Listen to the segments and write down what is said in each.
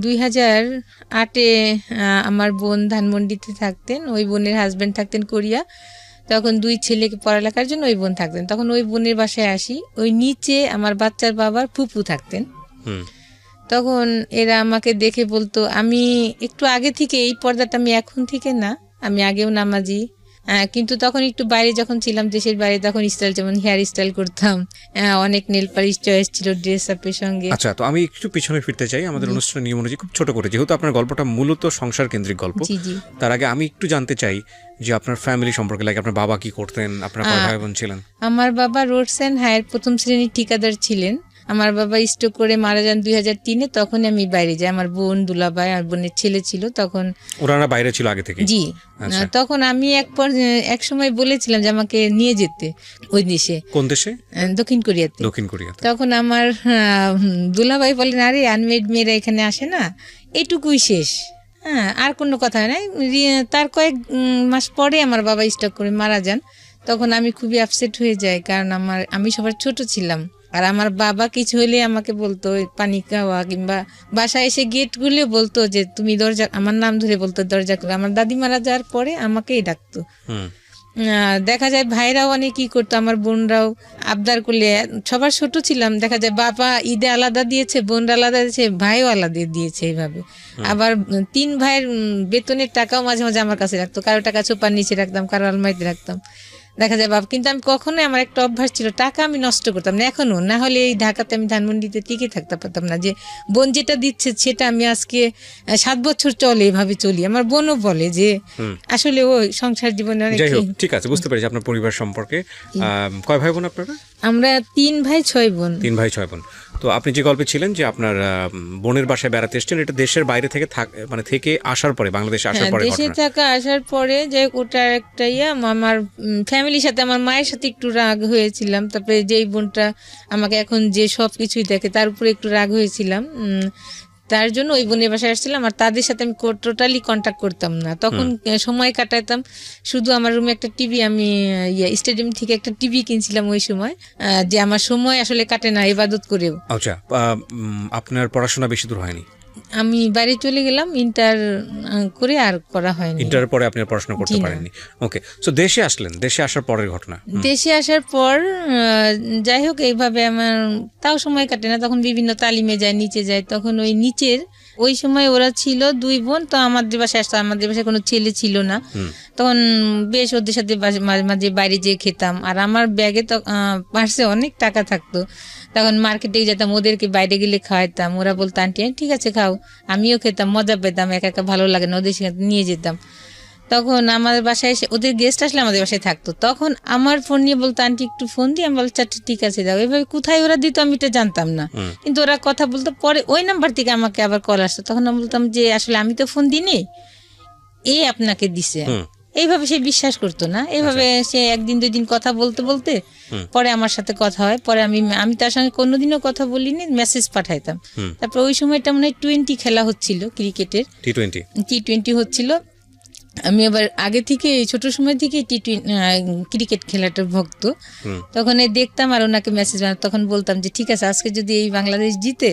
2008-এ আমার বোন ধানমন্ডিতে থাকতেন, ওই বোনের হাজব্যান্ড থাকতেন কোরিয়া। তখন 2 ছেলেকে পড়ালেখার জন্য ওই বোন থাকতেন, তখন ওই বোনের বাসায় আসি। ওই নিচে আমার বাচ্চার বাবার ফুপু থাকতেন। তখন এরা আমাকে দেখে বলতো, আমি একটু আগে থেকে এই পর্দাটা, আমি এখন থেকে না, আমি আগেও নামাজি, কিন্তু তখন একটু বাইরে যখন ছিলাম, দেশের বাইরে, তখন স্টাইল, যেমন হেয়ার স্টাইল করতাম, অনেক নেল পালিশ চয়েস ছিল ড্রেস আপের সঙ্গে। আচ্ছা, তো আমি একটু পিছনে ফিরতে চাই আমাদের অনুষ্ঠানের নিয়ম অনুযায়ী, খুব ছোট করে, যেহেতু আপনার গল্পটা মূলত সংসার কেন্দ্রিক গল্প। তার আগে আমি একটু জানতে চাই যে আপনার ফ্যামিলি সম্পর্কে, লাগে আপনার বাবা কি করতেন, আপনার কয় ভাই বোন ছিলেন? আমার বাবা রোডস অ্যান্ড হায়ার প্রথম শ্রেণীর ঠিকাদার ছিলেন। আমার বাবা স্ট্রোক করে মারা যান 2003-এ। তখন আমি বাইরে যাই, আমার বোন, দুলাভাই আর বোনের ছেলে ছিল তখন। ওরা বাইরে ছিল আগে থেকে? জি। তখন আমি এক সময় বলেছিলাম যে আমাকে নিয়ে যেতে ওই দেশে। কোন দেশে? দক্ষিণ কোরিয়াতে। দক্ষিণ কোরিয়াতে। তখন আমার দুলাভাই বলেন, আরে আনমেড মেয়েরা এখানে আসে না, এটুকুই শেষ, আর কোনো কথা নাই। তার কয়েক মাস পরে আমার বাবা স্ট্রোক করে মারা যান। তখন আমি খুবই আপসেট হয়ে যাই, কারণ আমি সবার ছোট ছিলাম। আর আমার বাবা কিছু হলে আমাকে বলতো পানি খাওয়া, কিংবা বাসায় এসে গেট খুলে বলতো যে তুমি দরজা, আমার নাম ধরে বলতো দরজা খুলে। আমার দাদি মারা যাওয়ার পরে আমাকেই ডাকতো। দেখা যায় ভাইরাও অনেক কি করতো, আমার বোনরাও আবদার করলে, সবার ছোট ছিলাম, দেখা যায় বাবা ঈদে আলাদা দিয়েছে, বোনরা আলাদা দিয়েছে, ভাইও আলাদা দিয়েছে এইভাবে। আবার 3 ভাইয়ের বেতনের টাকাও মাঝে মাঝে আমার কাছে রাখতো, কারো টাকা চোপার নিচে রাখতাম, কারো আলমারিতে রাখতাম। দেখা যায় বাবা, কিন্তু আমি কখনোই, আমার একটা অভ্যাস ছিল, টাকা আমি নষ্ট করতাম না এখনো, না হলে এই ঢাকাতে আমি ধানমন্ডিতে টিকে থাকতে পারতাম না। যে বোন যেটা দিচ্ছে সেটা আমি আজকে 7 বছর চলে এভাবে চলি। আমার বোনও বলে যে আসলে ওই সংসার জীবনে অনেক। ঠিক আছে, বুঝতে পেরেছি আপনার পরিবার সম্পর্কে। কয় ভাই বোন আপনারা? আমরা 3 ভাই 6 বোন। 3 ভাই 6 বোন। তো আপনি যে গল্পে ছিলেন যে আপনার বোনের বাসায় বেড়াতে এসেছেন, এটা দেশের বাইরে থেকে থেকে আসার পরে, বাংলাদেশে আসার পরে, দেশে থাকা আসার পরে, যে ওটা একটা আমার ফ্যামিলির সাথে, আমার মায়ের সাথে একটু রাগ হয়েছিলাম। তারপরে যেই বোনটা আমাকে এখন যে সব কিছুই দেখে, তার উপরে একটু রাগ হয়েছিলাম, তার জন্য ওই বোনের বাসায় আসছিলাম। আর তাদের সাথে আমি টোটালি কন্ট্যাক্ট করতাম না, তখন সময় কাটাতাম শুধু। আমার রুমে একটা টিভি, আমি স্টেডিয়াম থেকে একটা টিভি কিনছিলাম ওই সময়, যে আমার সময় আসলে কাটে না ইবাদত করেও। আচ্ছা, আপনার পড়াশোনা বেশি দূর হয়নি? আমি বাইরে চলে গেলাম, ইন্টার করে আর করা হয়নি। ইন্টার পরে আপনি পড়াশোনা করতে পারেননি। ওকে, সো দেশে আসলেন, দেশে আসার পরের ঘটনা। দেশে আসার পর যাই হোক, এইভাবে আমার তাও সময় কাটে না, তখন বিভিন্ন তালিমে যায়, নিচে যায়। তখন ওই নিচের ওই সময় ওরা ছিল 2 বোন, তো আমাদের বাসায় আসতো, আমাদের বাসায় কোনো ছেলে ছিল না। তখন বেশ ওদের সাথে মাঝে মাঝে বাইরে যেয়ে খেতাম। আর আমার ব্যাগে তো পার্সে অনেক টাকা থাকতো, তখন মার্কেটে যেতাম, ওদেরকে বাইরে গেলে খাওয়াইতাম। ওরা বলতো আন্টি ঠিক আছে খাও, আমিও খেতাম, মজা পেতাম, একা একা ভালো লাগে না, ওদের সাথে নিয়ে যেতাম। তখন আমাদের বাসায় এসে ওদের গেস্ট আসলে আমাদের বাসায় থাকতো, তখন আমার ফোন নিয়ে বলতো আন্টি একটু ফোন দিই। আমি বলছি আচ্ছা ঠিক আছে দাও। এভাবে কোথায় ওরা দিত আমি এটা জানতাম না, কিন্তু ওরা কথা বলতো। পরে ওই নাম্বার থেকে আমাকে আবার কল আসতো, তখন আমি বলতাম যে আসলে আমি তো ফোন দিইনি, আপনাকে দিছে। এইভাবে সে বিশ্বাস করতো না। এইভাবে সে 1 দিন 2 দিন কথা বলতে বলতে পরে আমার সাথে কথা হয়। পরে আমি তার সঙ্গে কোনোদিনও কথা বলিনি, মেসেজ পাঠাইতাম। তারপর ওই সময়টা মনে হয় T20 খেলা হচ্ছিল, ক্রিকেটের T20 হচ্ছিল। আমি আবার আগে থেকে, ছোট সময় থেকে ক্রিকেট খেলাটার ভক্ত। তখন দেখতাম আর ওনাকে মেসেজ, তখন বলতাম যে ঠিক আছে আজকে যদি এই বাংলাদেশ জিতে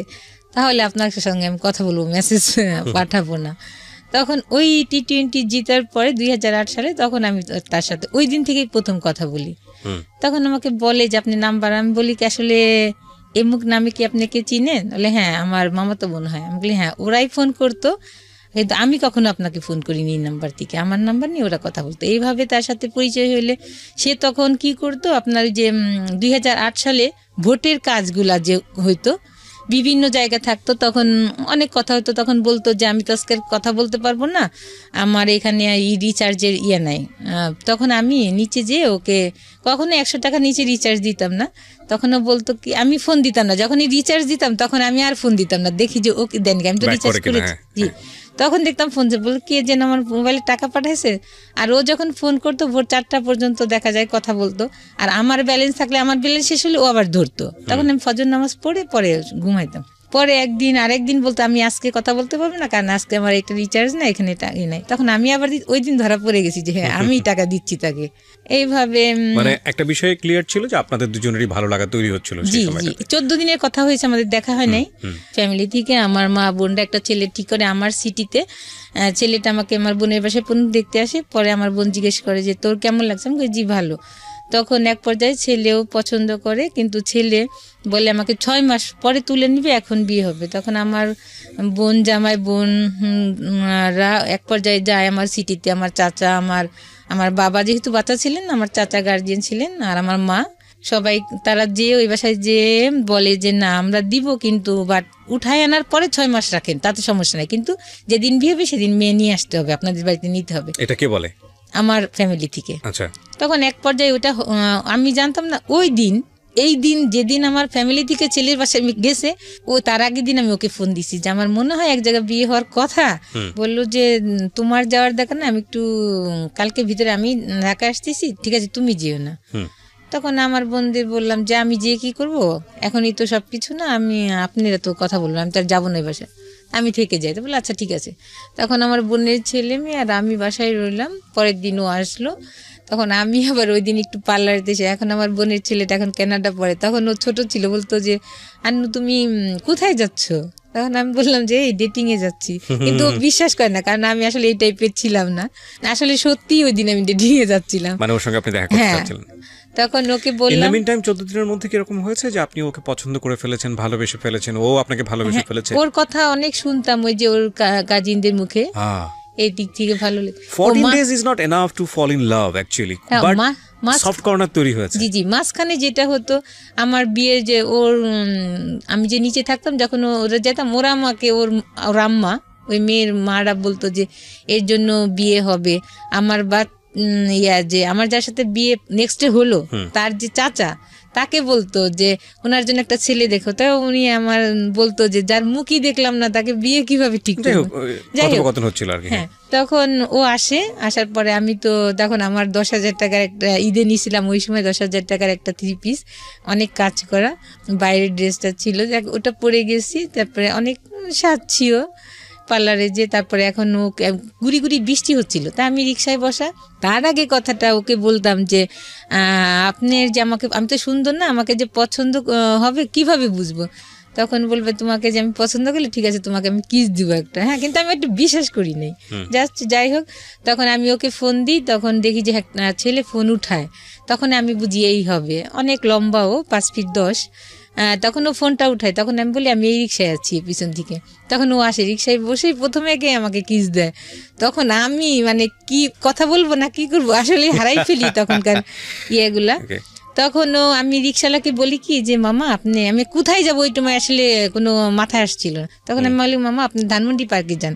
তাহলে আপনার সঙ্গে আমি কথা বলবো, মেসেজ পাঠাবো না। তখন ওই T20 জিতার পরে 2008 সালে, তখন আমি তার সাথে ওই দিন থেকেই প্রথম কথা বলি। তখন আমাকে বলে যে আপনি নাম্বার, আমি বলি কি আসলে এমুক নামে কি আপনাকে চিনেন? বলে হ্যাঁ আমার মামাতো বোন হয়। আমি বলি হ্যাঁ, ওরাই ফোন করতো, কিন্তু আমি কখনো আপনাকে ফোন করিনি এই নাম্বার থেকে, আমার নাম্বার নিয়ে ওরা কথা বলতো। এইভাবে তার সাথে পরিচয় হলে সে তখন কি করতো, আপনার যে 2008 সালে ভোটের কাজগুলা যে হইতো, বিভিন্ন জায়গা থাকতো, তখন অনেক কথা হতো। তখন বলতো যে আমি তো আজকে কথা বলতে পারবো না, আমার এখানে রিচার্জের নাই। তখন আমি নিচে যেয়ে ওকে কখনো 100 টাকা নিচে রিচার্জ দিতাম না। তখনও বলতো কি, আমি ফোন দিতাম না, যখনই রিচার্জ দিতাম তখন আমি আর ফোন দিতাম না, দেখি যে ওকে দেন, আমি তো রিচার্জ করেছি। জি, তখন দেখতাম ফোন যে বল কে যেন আমার মোবাইলে টাকা পাঠাইছে। আর ও যখন ফোন করতো ভোর 4টা পর্যন্ত দেখা যায় কথা বলতো। আর আমার ব্যালেন্স থাকলে, আমার ব্যালেন্স শেষ হলে ও আবার ধরতো, তখন আমি ফজর নামাজ পড়ে পরে ঘুমাইতাম। পরে আরেকদিন বলতো আমি আজকে কথা বলতে পারবো না, কারণ আজকে আমার একটা রিচার্জ না, এখানে নাই। তখন আমি আবার ওই দিন ধরা পড়ে গেছি যে হ্যাঁ আমি টাকা দিচ্ছি তাকে। এইভাবে মানে একটা বিষয়ে ক্লিয়ার ছিল যে আপনাদের দুজনেরই ভালো লাগা তৈরি হচ্ছিল। জি জি, 14 দিনের কথা হয়েছে, আমাদের দেখা হয় নাই। ফ্যামিলি থেকে আমার মা বোনরা একটা ছেলে ঠিক করে আমার সিটিতে, ছেলেটা আমাকে আমার বোনের বাসায় দেখতে আসে। পরে আমার বোন জিজ্ঞেস করে যে তোর কেমন লাগছে, আমি বলি জি ভালো। তখন এক পর্যায়ে ছেলেও পছন্দ করে, কিন্তু ছেলে বলে আমাকে 6 মাস পরে তুলে নিবে, এখন বিয়ে হবে। তখন আমার জামাই বোনরা এক পর্যায়ে যায় আমার সিটিতে। আমার চাচা, আমার বাবা যেহেতু বাচ্চা ছিলেন, আমার চাচা গার্জিয়ান ছিলেন, আর আমার মা, সবাই তারা যে ওই বাসায় যে বলে যে না আমরা দিব, কিন্তু বাট উঠায় আনার পরে 6 মাস রাখেন, তাতে সমস্যা নাই, কিন্তু যেদিন বিয়ে হবে সেদিন মেয়ে নিয়ে আসতে হবে, আপনাদের বাড়িতে নিতে হবে। এটা কে বলে? আমার ফ্যামিলি থেকে। আচ্ছা। তখন এক পর্যায়ে ওটা আমি জানতাম না। এই দিন যেদিন আমার ফ্যামিলি থেকে ছেলের বাসায় গেছে, ও তার আগের দিন আমি ওকে ফোন দিছি যে আমার মনে হয় এক জায়গায় বিয়ে হওয়ার কথা। বললো যে তোমার যাওয়ার দেখা না, আমি একটু কালকে ভিতরে আমি ঢাকা আসতেছি, ঠিক আছে তুমি যেও না। তখন আমার বোনদের বললাম যে আমি যেয়ে কি করব, এখনই তো সব কিছু না, আপনারা তো কথা বললাম, আমি তার যাবো না এই বাসায়, আমি থেকে যাই। তো বললো আচ্ছা ঠিক আছে। তখন আমার বোনের ছেলে মেয়ে আর আমি বাসায় রইলাম। পরের দিন ও আসলো, তখন আমি আবার ওই দিন একটু পার্লারেতে এসে, এখন আমার বোনের ছেলেটা এখন কানাডা পড়ে, তখন ও ছোট ছিল, বলতো যে আন্নু তুমি কোথায় যাচ্ছ? তখন আমি বললাম যে এই ডেটিংয়ে যাচ্ছি, কিন্তু ও বিশ্বাস করে না, কারণ আমি আসলে এই টাইপের ছিলাম না। আসলে সত্যি ওই দিন আমি ডেটিংয়ে যাচ্ছিলাম, মানে ওর সঙ্গে আপনি দেখা করতে যাচ্ছিলেন। তখন ওকে বললাম। ইন টাইম 14 দিনের মধ্যে কি রকম হয়েছে যে আপনি ওকে পছন্দ করে ফেলেছেন, ভালোবেসে ফেলেছেন, ও আপনাকে ভালোবেসে ফেলেছে? ওর কথা অনেক শুনতাম, ওই যে ওর কাজিনদের মুখে, এই দিক থেকে ভালো লাগে। 14 days is not enough to fall in love actually, but soft corner তৈরি হয়েছে। জি জি, মাঝখানে যেটা হতো আমার বিয়ে, যে ওর আমি যে নিচে থাকতাম, যখন ওরা যেতাম, ওরা আমাকে ওর আম্মা, ওই মেয়ের মারা বলতো যে এর জন্য বিয়ে হবে। আমার যে আমার যার সাথে বিয়ে নেক্সট ডে হলো, তার যে চাচা, তাকে বলতো যে ওনার জন্য একটা ছেলে দেখো। তাই উনি আমার বলতো যে যার মুখই দেখলাম না তাকে বিয়ে কিভাবে ঠিক করবো। হ্যাঁ, তখন ও আসার পরে আমি তো তখন আমার 10,000 টাকার একটা ঈদে নিয়েছিলাম, ওই সময় 10,000 টাকার একটা 3 পিস, অনেক কাজ করা বাইরের ড্রেসটা ছিল, ওটা পরে গেছি। তারপরে অনেক সাজছিও পার্লারে যে। তারপরে এখন ও গুড়ি গুড়ি বৃষ্টি হচ্ছিল, তা আমি রিক্সায় বসা। তার আগে কথাটা ওকে বলতাম যে আপনি যে আমি তো সুন্দর না, আমাকে যে পছন্দ হবে কিভাবে বুঝবো? তখন বলবে তোমাকে যে আমি পছন্দ করলে ঠিক আছে তোমাকে আমি কিস দিব একটা। হ্যাঁ, কিন্তু আমি একটু বিশ্বাস করি নাই, জাস্ট যাই হোক। তখন আমি ওকে ফোন দিই, তখন দেখি যে ছেলে ফোন উঠায়, তখন আমি বুঝি এই হবে। অনেক লম্বা, ও 5 ফিট 10। তখন ও ফোনটা উঠায়, তখন আমি বলি আমি এই রিক্সায় আছি পিছন থেকে। তখন ও আসে, রিক্সায় বসেই প্রথমে আমাকে কিস দেয়। তখন আমি মানে কি কথা বলবো না কি করবো, আসলে হারাই ফেলি তখনকার ইয়েগুলা। তখনও আমি রিক্সাওয়ালাকে বলি কি যে মামা আমি কোথায় যাবো, ওই সময় আসলে কোনো মাথায় আসছিল না। তখন আমি বলি মামা আপনি ধানমন্ডি পার্কে যান,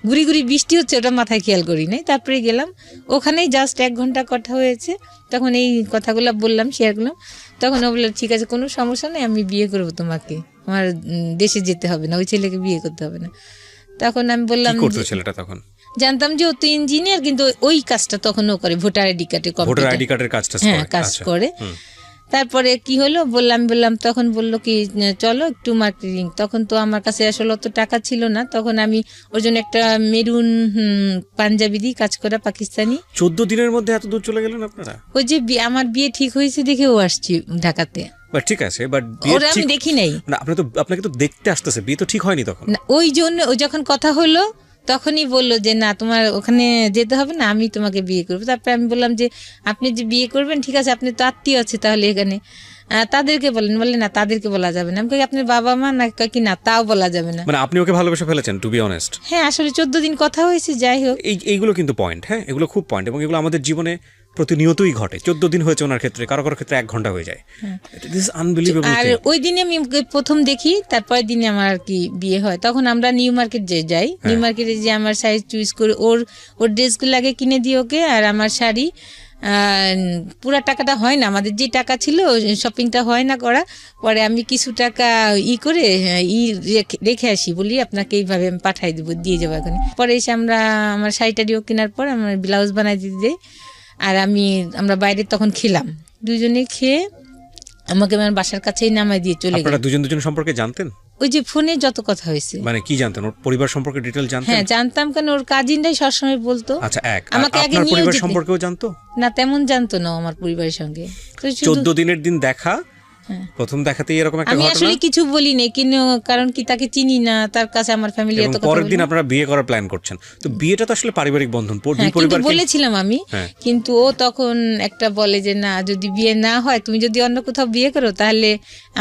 ঘুরি ঘুরি বৃষ্টি হচ্ছে, ওটা মাথায় খেয়াল করি নাই। তারপরে গেলাম, ওখানেই জাস্ট 1 ঘন্টা কথা হয়েছে। তখন এই কথাগুলো বললাম, শেয়ার করলাম। তখন ও বললো ঠিক আছে কোনো সমস্যা নেই, আমি বিয়ে করবো তোমাকে, আমার দেশে যেতে হবে না, ওই ছেলেকে বিয়ে করতে হবে না। তখন আমি বললাম ছেলেটা তখন জানতাম যে ও তো ইঞ্জিনিয়ার, কিন্তু ওই কাজটা তখন ও করে, ভোটার আইডি কার্ডের কাজটা কাজ করে। তারপরে কি হলো বললাম, তখন বললো কি চলো একটু মার্কেটিং। তখন তো আমার কাছে আসলে অত টাকা ছিল না, তখন আমি ওর জন্য একটা মেরুন পাঞ্জাবি দিয়ে কাজ করা পাকিস্তানি। 14 দিনের মধ্যে এত দূর চলে গেলেন আপনারা? ওই যে আমার বিয়ে ঠিক হয়েছে দেখে ও আসছি ঢাকাতে। ঠিক আছে, বাট আমি দেখি নাই না, আপনাকে তো দেখতে আসতেছে, বিয়ে তো ঠিক হয়নি তখন। ওই জন্য যখন কথা হলো তখনই বললো যে না তোমার ওখানে যেতে হবে না, আমি তোমাকে বিয়ে করবো। তারপরে আমি বললাম যে আপনি যে বিয়ে করবেন ঠিক আছে, আপনি তো আত্মীয় আছে তাহলে এখানে, তাদেরকে বলে না তাদেরকে বলা যাবে না। আমি কই আপনার বাবা মা না, কি না তাও বলা যাবে না। মানে আপনি ওকে ভালোবেসে ফেলেছেন, টু বি অনেস্ট। হ্যাঁ, আসলে 14 দিন কথা হয়েছে। যাই হোক, এইগুলো কিন্তু পয়েন্ট। হ্যাঁ, এগুলো খুব পয়েন্ট, এবং এগুলো আমাদের জীবনে প্রতিনিয়তই ঘটে। 14 দিন হয়েছে ওনার ক্ষেত্রে, কারো ক্ষেত্রে 1 ঘন্টা হয়ে যায়। আর ওই দিনে আমি প্রথম দেখি, তারপরের দিনে আমার আর কি বিয়ে হয়। তখন আমরা নিউ মার্কেট যাই, নিউ মার্কেটে যে আমার সাইজ চুজ করে ওর ড্রেসগুলো আগে কিনে দিই ওকে, আর আমার শাড়ি পুরা টাকাটা হয় না, আমাদের যে টাকা ছিল শপিংটা হয় না করা। পরে আমি কিছু টাকা করে রেখে আসি, বলি আপনাকে এইভাবে আমি পাঠাই দেবো, দিয়ে যাবো এখন। পরে এসে আমার শাড়িটারিও কেনার পর আমার ব্লাউজ বানাই দিতে দেয়। আর আমরা বাইরে তখন খেলাম, দুজনে খেয়ে আমাকে আমার বাসার কাছেই নামাই দিয়ে চলে গেল। আপনারা দুজন সম্পর্কে জানতেন? ওই যে ফোনে যত কথা হয়েছে। মানে কি জানতেন, ওর পরিবার সম্পর্কে ডিটেইল জানতেন? হ্যাঁ জানতাম, কারণ ওর কাজিনরাই সবসময় বলতো। আচ্ছা, আমাকে আগে নিয়ে পরিবার সম্পর্কেও জানতো না, তেমন জানতো না আমার পরিবারের সঙ্গে। 14 দিনের দিন দেখা, প্রথম দেখাতেই এরকম একটা ঘটনা। আমি আসলে কিছু বলি নাই, কিন্তু কারণ কি তাকে চিনি না, তার কাছে আমার ফ্যামিলি এত কথা। পরের দিন আপনারা বিয়ে করার প্ল্যান করছেন, তো বিয়েটা তো আসলে পারিবারিক বন্ধন, দুই পরিবারকে বলেছিলাম আমি। কিন্তু ও তখন একটা বলে যে না, যদি বিয়ে না হয়, তুমি যদি অন্য কোথাও বিয়ে করো তাহলে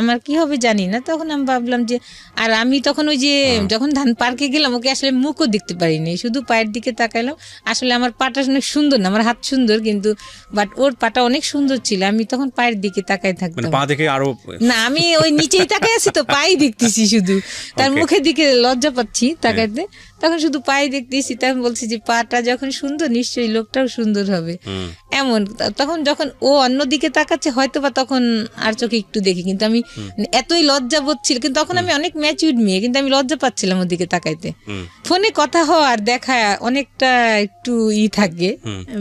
আমার কি হবে জানি না। তখন আমি ভাবলাম যে, আর আমি তখন ওই যে যখন ধান পার্কে গেলাম, ওকে আসলে মুখও দেখতে পারিনি, শুধু পায়ের দিকে তাকাইলাম। আসলে আমার পাটা অনেক সুন্দর না, আমার হাত সুন্দর কিন্তু, বাট ওর পাটা অনেক সুন্দর ছিল। আমি তখন পায়ের দিকে তাকাই থাকতাম, পা দেখে আরো না, আমি ওই নিচেই তাকাই আছি তো, পাই দেখতেছি শুধু, তার মুখের দিকে লজ্জা পাচ্ছি তাকাইতে। তখন শুধু পাই দেখতেছি, তখন বলছি যে পাটা যখন সুন্দর, নিশ্চয়ই লোকটাও সুন্দর হবে, এমন। তখন যখন ও অন্যদিকে তাকাচ্ছে, হয়তো বা তখন আর চোখে একটু দেখি, কিন্তু আমি এতই লজ্জা বোধ ছিল, কিন্তু তখন আমি অনেক ম্যাচিউরড মেয়ে, কিন্তু আমি লজ্জা পাচ্ছিলাম ওর দিকে তাকাইতে। ফোনে কথা হওয়া আর দেখা অনেকটা একটু থাকে,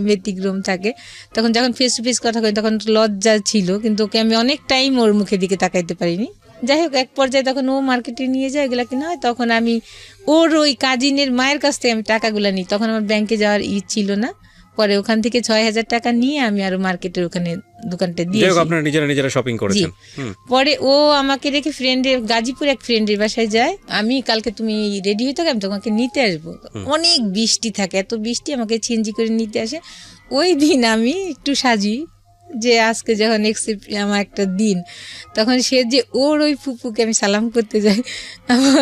ব্যতিক্রম থাকে। তখন যখন ফেস টু ফেস কথা কই, তখন লজ্জা ছিল, কিন্তু ওকে আমি অনেক টাইম ওর মুখের দিকে তাকাইতে পারিনি। যাই হোক, এক পর্যায়ে তখন ও মার্কেটে নিয়ে যায়, এগুলা কিনা হয়, তখন আমি ওর ওই কাজিনের মায়ের কাছ থেকে আমি টাকাগুলো নিই। তখন আমার ব্যাংকে যাওয়ার ছিল না, পরে ওখান থেকে 6,000 টাকা নিয়ে আমি আরো মার্কেটের ওখানে দোকানটা দিয়ে, আপনারা নিজেরা শপিং করেছেন। পরে ও আমাকে রেখে ফ্রেন্ডের, গাজীপুর এক ফ্রেন্ডের বাসায় যায়। আমি কালকে তুমি রেডি হয়ে থাকো, আমি তোমাকে নিতে আসবো। অনেক বৃষ্টি থাকে, এত বৃষ্টি, আমাকে ছিনজি করে নিতে আসে। ওই দিন আমি একটু সাজি যে আজকে যখন আমার একটা দিন, তখন সে যে ওর ওই ফুপুকে আমি সালাম করতে যাই,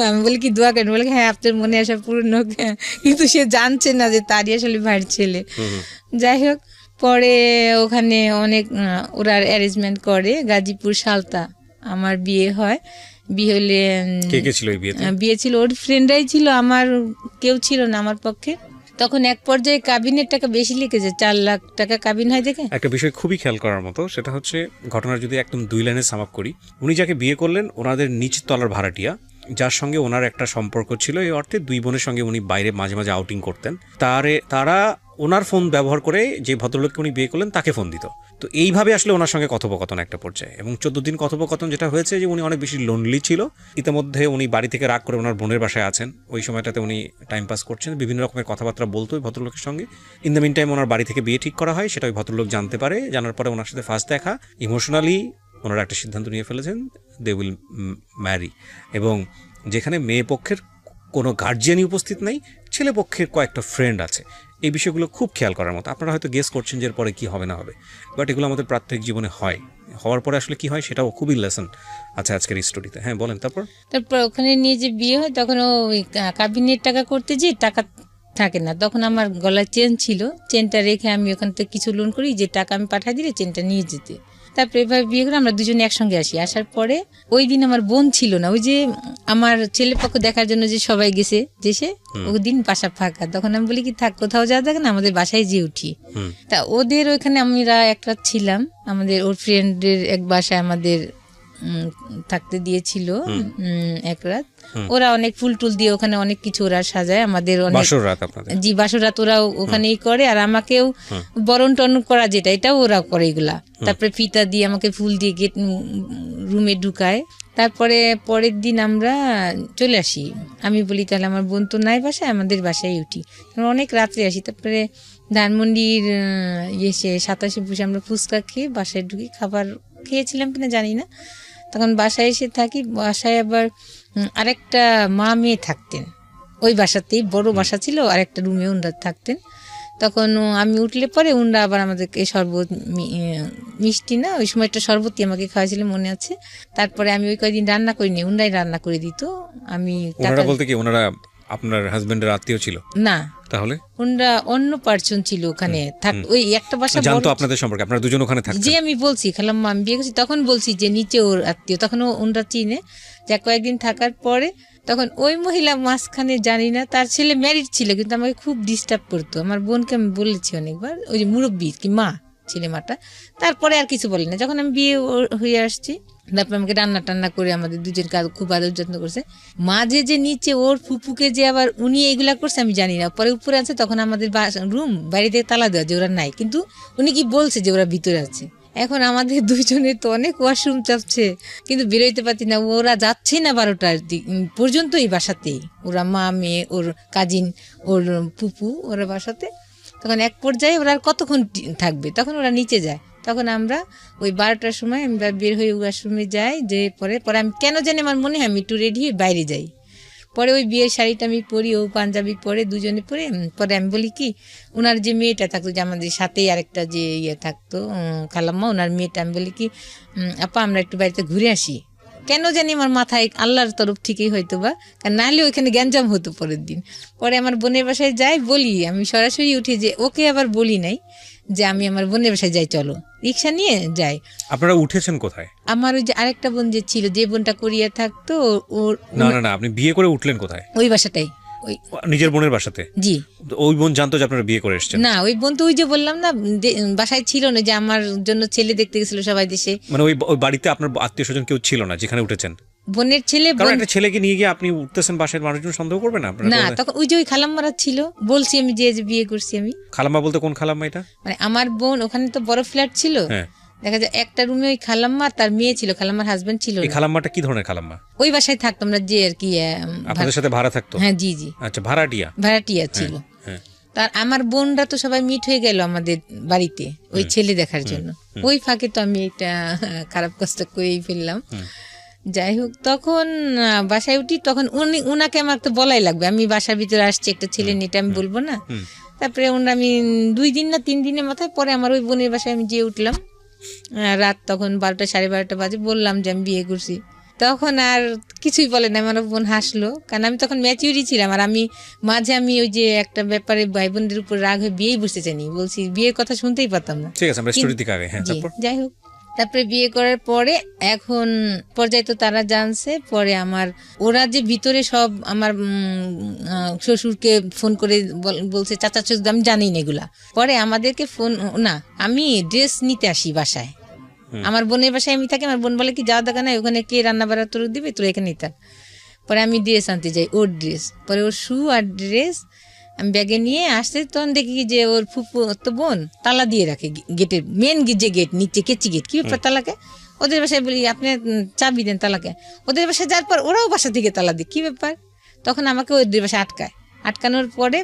আমি বলি কি দোয়া করেন, বলে হ্যাঁ আপনার মনে আসা পূর্ণ হোক, কিন্তু সে জানছে না যে তারই আসলে ভাইয়ের ছেলে। যাই হোক, পরে ওখানে অনেক ওরা অ্যারেঞ্জমেন্ট করে, গাজীপুর সালতা আমার বিয়ে হয়। বিয়ে হলে বিয়ে ছিল ওর ফ্রেন্ডরাই ছিল, আমার কেউ ছিল না আমার পক্ষে। তখন এক পর্যায়ে কাবিনের টাকা বেশি লিখেছে, 4 লাখ টাকা কাবিন হয় দেখে। একটা বিষয় খুবই খেয়াল করার মতো, সেটা হচ্ছে ঘটনার যদি একদম 2 লাইনে সাম আপ করি, উনি যাকে বিয়ে করলেন ওনাদের নিচ তলার ভাড়াটিয়া, যার সঙ্গে ওনার একটা সম্পর্ক ছিল, এই অর্থে 2 বোনের সঙ্গে উনি বাইরে মাঝে মাঝে আউটিং করতেন। তারা ওনার ফোন ব্যবহার করে যে ভদ্রলোককে উনি বিয়ে করলেন তাকে ফোন দিত। তো এইভাবে আসলে ওনার সঙ্গে কথোপকথন একটা পর্যায়ে, এবং 14 দিন কথোপকথন যেটা হয়েছে যে উনি অনেক বেশি লোনলি ছিল। ইতিমধ্যে উনি বাড়ি থেকে রাগ করে ওনার বোনের বাসায় আছেন, ওই সময়টাতে উনি টাইম পাস করছেন, বিভিন্ন রকমের কথাবার্তা বলতো ওই ভদ্রলোকের সঙ্গে। ইন দ্য মিন টাইম ওনার বাড়ি থেকে বিয়ে ঠিক করা হয়, সেটা ওই ভদ্রলোক জানতে পারে। জানার পরে ওনার সাথে ফার্স্ট দেখা, ইমোশনালি ওনারা একটা সিদ্ধান্ত নিয়ে ফেলেছেন, দে উইল ম্যারি। এবং যেখানে মেয়ে পক্ষের কোনো গার্জিয়ানই উপস্থিত নেই, ছেলে পক্ষের কয়েকটা ফ্রেন্ড আছে, এই বিষয়গুলো খুব খেয়াল করার মতো। আপনারা হয়তো গেস করছেন যে এরপরে কী হবে না হবে, বাট এগুলো আমাদের প্রাত্যহিক জীবনে হয়, হওয়ার পরে আসলে কি হয় সেটাও খুবই লেসন। আচ্ছা, আজকের স্টোরিতে হ্যাঁ বলেন। তারপর ওখানে নিয়ে যে বিয়ে হয়, তখন ওই কাবিনের টাকা করতে যে টাকা থাকে না, তখন আমার গলায় চেন ছিল, চেনটা রেখে আমি ওখান থেকে কিছু লোন করি, যে টাকা আমি পাঠিয়ে দিলে চেনটা নিয়ে যেতে। তারপরে এভাবে বিয়ে করে আমরা দুজনে একসঙ্গে আসি। আসার পরে ওই দিন আমার বোন ছিল না, ওই যে আমার ছেলে পক্ষ দেখার জন্য যে সবাই গেছে, যেসে ওই দিন বাসা ফাঁকা। তখন আমি বলি কি থাক, কোথাও যাওয়া থাকে না, আমাদের বাসায় যেয়ে উঠি। তা ওদের ওইখানে আমরা একটা ছিলাম, আমাদের ওর ফ্রেন্ডের এক বাসায় আমাদের থাকতে দিয়েছিল এক রাত। ওরা অনেক ফুল টুল দিয়ে ওখানে অনেক কিছু ওরা সাজায়, আমাদের অনেক জি বাসর রাত ওরা ওখানেই করে। আর আমাকেও বরণ টরণ করা যেটা, এটাও ওরা করে এগুলা। তারপরে ফিতা দিয়ে আমাকে ফুল দিয়ে গেট রুমে ঢুকায়। তারপরে পরের দিন আমরা চলে আসি। আমি বলি তাহলে আমার বোন তো নাই বাসায়, আমাদের বাসায় উঠি। অনেক রাত্রে আসি। তারপরে ধানমন্ডির এসে 27 বসে আমরা ফুচকা খেয়ে বাসায় ঢুকি। খাবার খেয়েছিলাম কিনা জানি না। তখন বাসায় এসে থাকি, বাসায় আবার আরেকটা মা মেয়ে থাকতেন ওই বাসাতেই, বড় বাসা ছিল, আরেকটা রুমে উনরা থাকতেন। তখন আমি উঠলে পরে উনরা আবার আমাদেরকে শরবত, মিষ্টি না ওই সময় একটা শরবতই আমাকে খাওয়াইছিল মনে আছে। তারপরে আমি ওই কয়েকদিন রান্না করিনি, উনরাই রান্না করে দিত। আমি বলতে কি ওনারা আপনার হাজবেন্ডের আত্মীয় ছিল না? তাহলে ওনরা অন্য পার্সন ছিল ওখানে থাক, ওই একটা বাসা জানতো আপনাদের সম্পর্কে, আপনারা দুজন ওখানে থাকতেন। যে আমি বলছি খালাম আমি বিয়ে করছি, তখন বলছি যে নিচে ওর আত্মীয়, তখন ওনরা চিনে। যা কয়েকদিন থাকার পরে তখন ওই মহিলা মাঝখানে জানি না, তার ছেলে ম্যারিড ছিল, কিন্তু আমাকে খুব ডিস্টার্ব করতো। আমার বোনকে আমি বলেছি অনেকবার, ওই যে মুরব্বী কি মা ছেলে মাটা। তারপরে আর কিছু বলি না। যখন আমি বিয়ে হয়ে আসছি, তারপর আমাকে রান্না টান্না করে আমাদের দুজন খুব আদর যত্ন করছে। মাঝে যে নিচে ওর ফুপুকে যে আবার উনি এইগুলা করছে আমি জানি না। পরে উপরে আছে, তখন আমাদের রুম বাইরে থেকে তালা দেওয়া যে ওরা নাই, কিন্তু উনি কি বলছে যে ওরা ভিতরে আছে, এখন আমাদের দুইজনের তো অনেক ওয়াশরুম চাপছে, কিন্তু বেরোইতে পারছি না। ওরা যাচ্ছে না 12টার পর্যন্ত এই বাসাতেই, ওরা মা মেয়ে ওর কাজিন ওর পুপু ওরা বাসাতে। তখন এক পর্যায়ে ওরা আর কতক্ষণ থাকবে, তখন ওরা নিচে যায়। তখন আমরা ওই 12টার সময় আমরা বের হয়ে ওয়াশরুমে যাই, যে পরে আমি কেন জানি আমার মনে হয় আমি একটু রেডি হয়ে বাইরে যাই। পরে ওই বিয়ের শাড়িটা আমি পরি, ও পাঞ্জাবি পরে, দুজনে পরে। পরে আমি বলি কি, ওনার যে মেয়েটা থাকতো, যে আমাদের সাথেই আরেকটা যে ইয়ে থাকতো খালাম্মা, ওনার মেয়েটা, আমি বলি কি আপা আমরা একটু বাড়িতে ঘুরে আসি। কেন জানি আমার মাথায় আল্লাহর তরফ থেকেই হয়তো বা, কারণ নাহলে ওইখানে গ্যাঞ্জাম হতো পরের দিন। পরে আমার বোনের বাসায় যাই, বলি আমি সরাসরি উঠে, যে ওকে আবার বলি নাই যে আমি আমার বোনের বাসায় যাই, চলো রিক্সা নিয়ে যাই। আপনারা উঠেছেন কোথায়? আমার ওই যে আরেকটা বোন যে ছিল, যে বোনটা কোরিয়া থাকতো, ওর না আপনি বিয়ে করে উঠলেন কোথায়? ওই বাসাটাই, ওই নিজের বোনের বাসাতে? জি। ওই বোন জানতো যে আপনারা বিয়ে করে এসেছেন? না, ওই বোন তো ওই যে বললাম না বাসায় ছিল না, যে আমার জন্য ছেলে দেখতে গেছিল সবাই দেশে। মানে ওই বাড়িতে আপনার আত্মীয় স্বজন কেউ ছিল না যেখানে উঠেছেন? বোনের ছেলে, কারণ একটা ছেলেকে নিয়ে গিয়ে আপনি উঠতেছেন, বাসার মানুষজন সন্দেহ করবে না? না, তখন ওই যে ওই খালাম্মারা ছিল, বলছি আমি যে বিয়ে করছি আমি। খালাম্মা বলতে কোন খালাম্মা এটা? মানে আমার বোন, ওখানে তো বড় ফ্ল্যাট ছিল, দেখা যায় একটা রুমে ওই খালাম্মা তার মেয়ে ছিল, খালাম্মার হাজবেন্ড ছিল। এই খালাম্মাটা কি ধরনের খালাম্মা? ওই বাসায় থাকতো আমরা, যে আর কি আপনাদের সাথে ভাড়া থাকতো? হ্যাঁ জি জি। আচ্ছা, ভাড়াটিয়া ছিল। তার আমার বোনরা তো সবাই মিট হয়ে গেল আমাদের বাড়িতে ওই ছেলে দেখার জন্য। ওই ফাঁকে তো আমি এটা খারাপ কাজটা করেই ফেললাম। যাই হোক, তখন বাসায় উঠি, তখন উনাকে আমার তো বলাই লাগবে, আমি বাসার ভিতরে আসছি একটা ছেলে নিয়ে, এটা আমি বলবো না। তারপরে আমি 2 দিন না 3 দিনের মাথায় পরে আমার ওই বোনের বাসায় আমি যেয়ে উঠলাম, রাত তখন 12টা 12:30 বাজে, বললাম যে আমি বিয়ে করছি। তখন আর কিছুই বলে না, আমার বোন হাসলো, কারণ আমি তখন ম্যাচিউরি ছিলাম। আর আমি মাঝে ওই যে একটা ব্যাপারে ভাই বোনদের উপর রাগ হয়ে বিয়েই বসতে চাইনি, বলছি বিয়ের কথা শুনতেই পারতাম না। ঠিক আছে, আমরা স্টোরি দিকে আগে। হ্যাঁ, তারপর যাই হোক, তারপরে বিয়ে করার পরে এখন পর্যায়ে তো তারা জানছে। পরে ওরা যে ভিতরে সব আমার শ্বশুরকে ফোন করে বলছে, চাচা শ্বশুর, আমি জানি না এগুলা। পরে আমাদেরকে ফোন না, আমি ড্রেস নিতে আসি বাসায়, আমার বোনের বাসায় আমি থাকি। আমার বোন বলে কি, যাওয়া দেখা নাই, ওখানে কে রান্না বাড়া তোর দিবে, তোর এখানে নিতাম। পরে আমি ড্রেস আনতে যাই, ওর ড্রেস, পরে ওর শু আর ড্রেস আমি ব্যাগে নিয়ে আসতে, তখন দেখি যে ওর ফুপু তো বোন তালা দিয়ে রাখে গেটের, মেন যে গেট, নিচে কেচি গেট। কি ব্যাপার তালাকে? ওদের বাসায় বলি আপনি চাবি দেন তালাকে। ওদের বাসায় যাওয়ার পর ওরাও বাসা থেকে তালা দিই, কি ব্যাপার? তখন আমাকে ওদের বাসায় আটকানোর পরে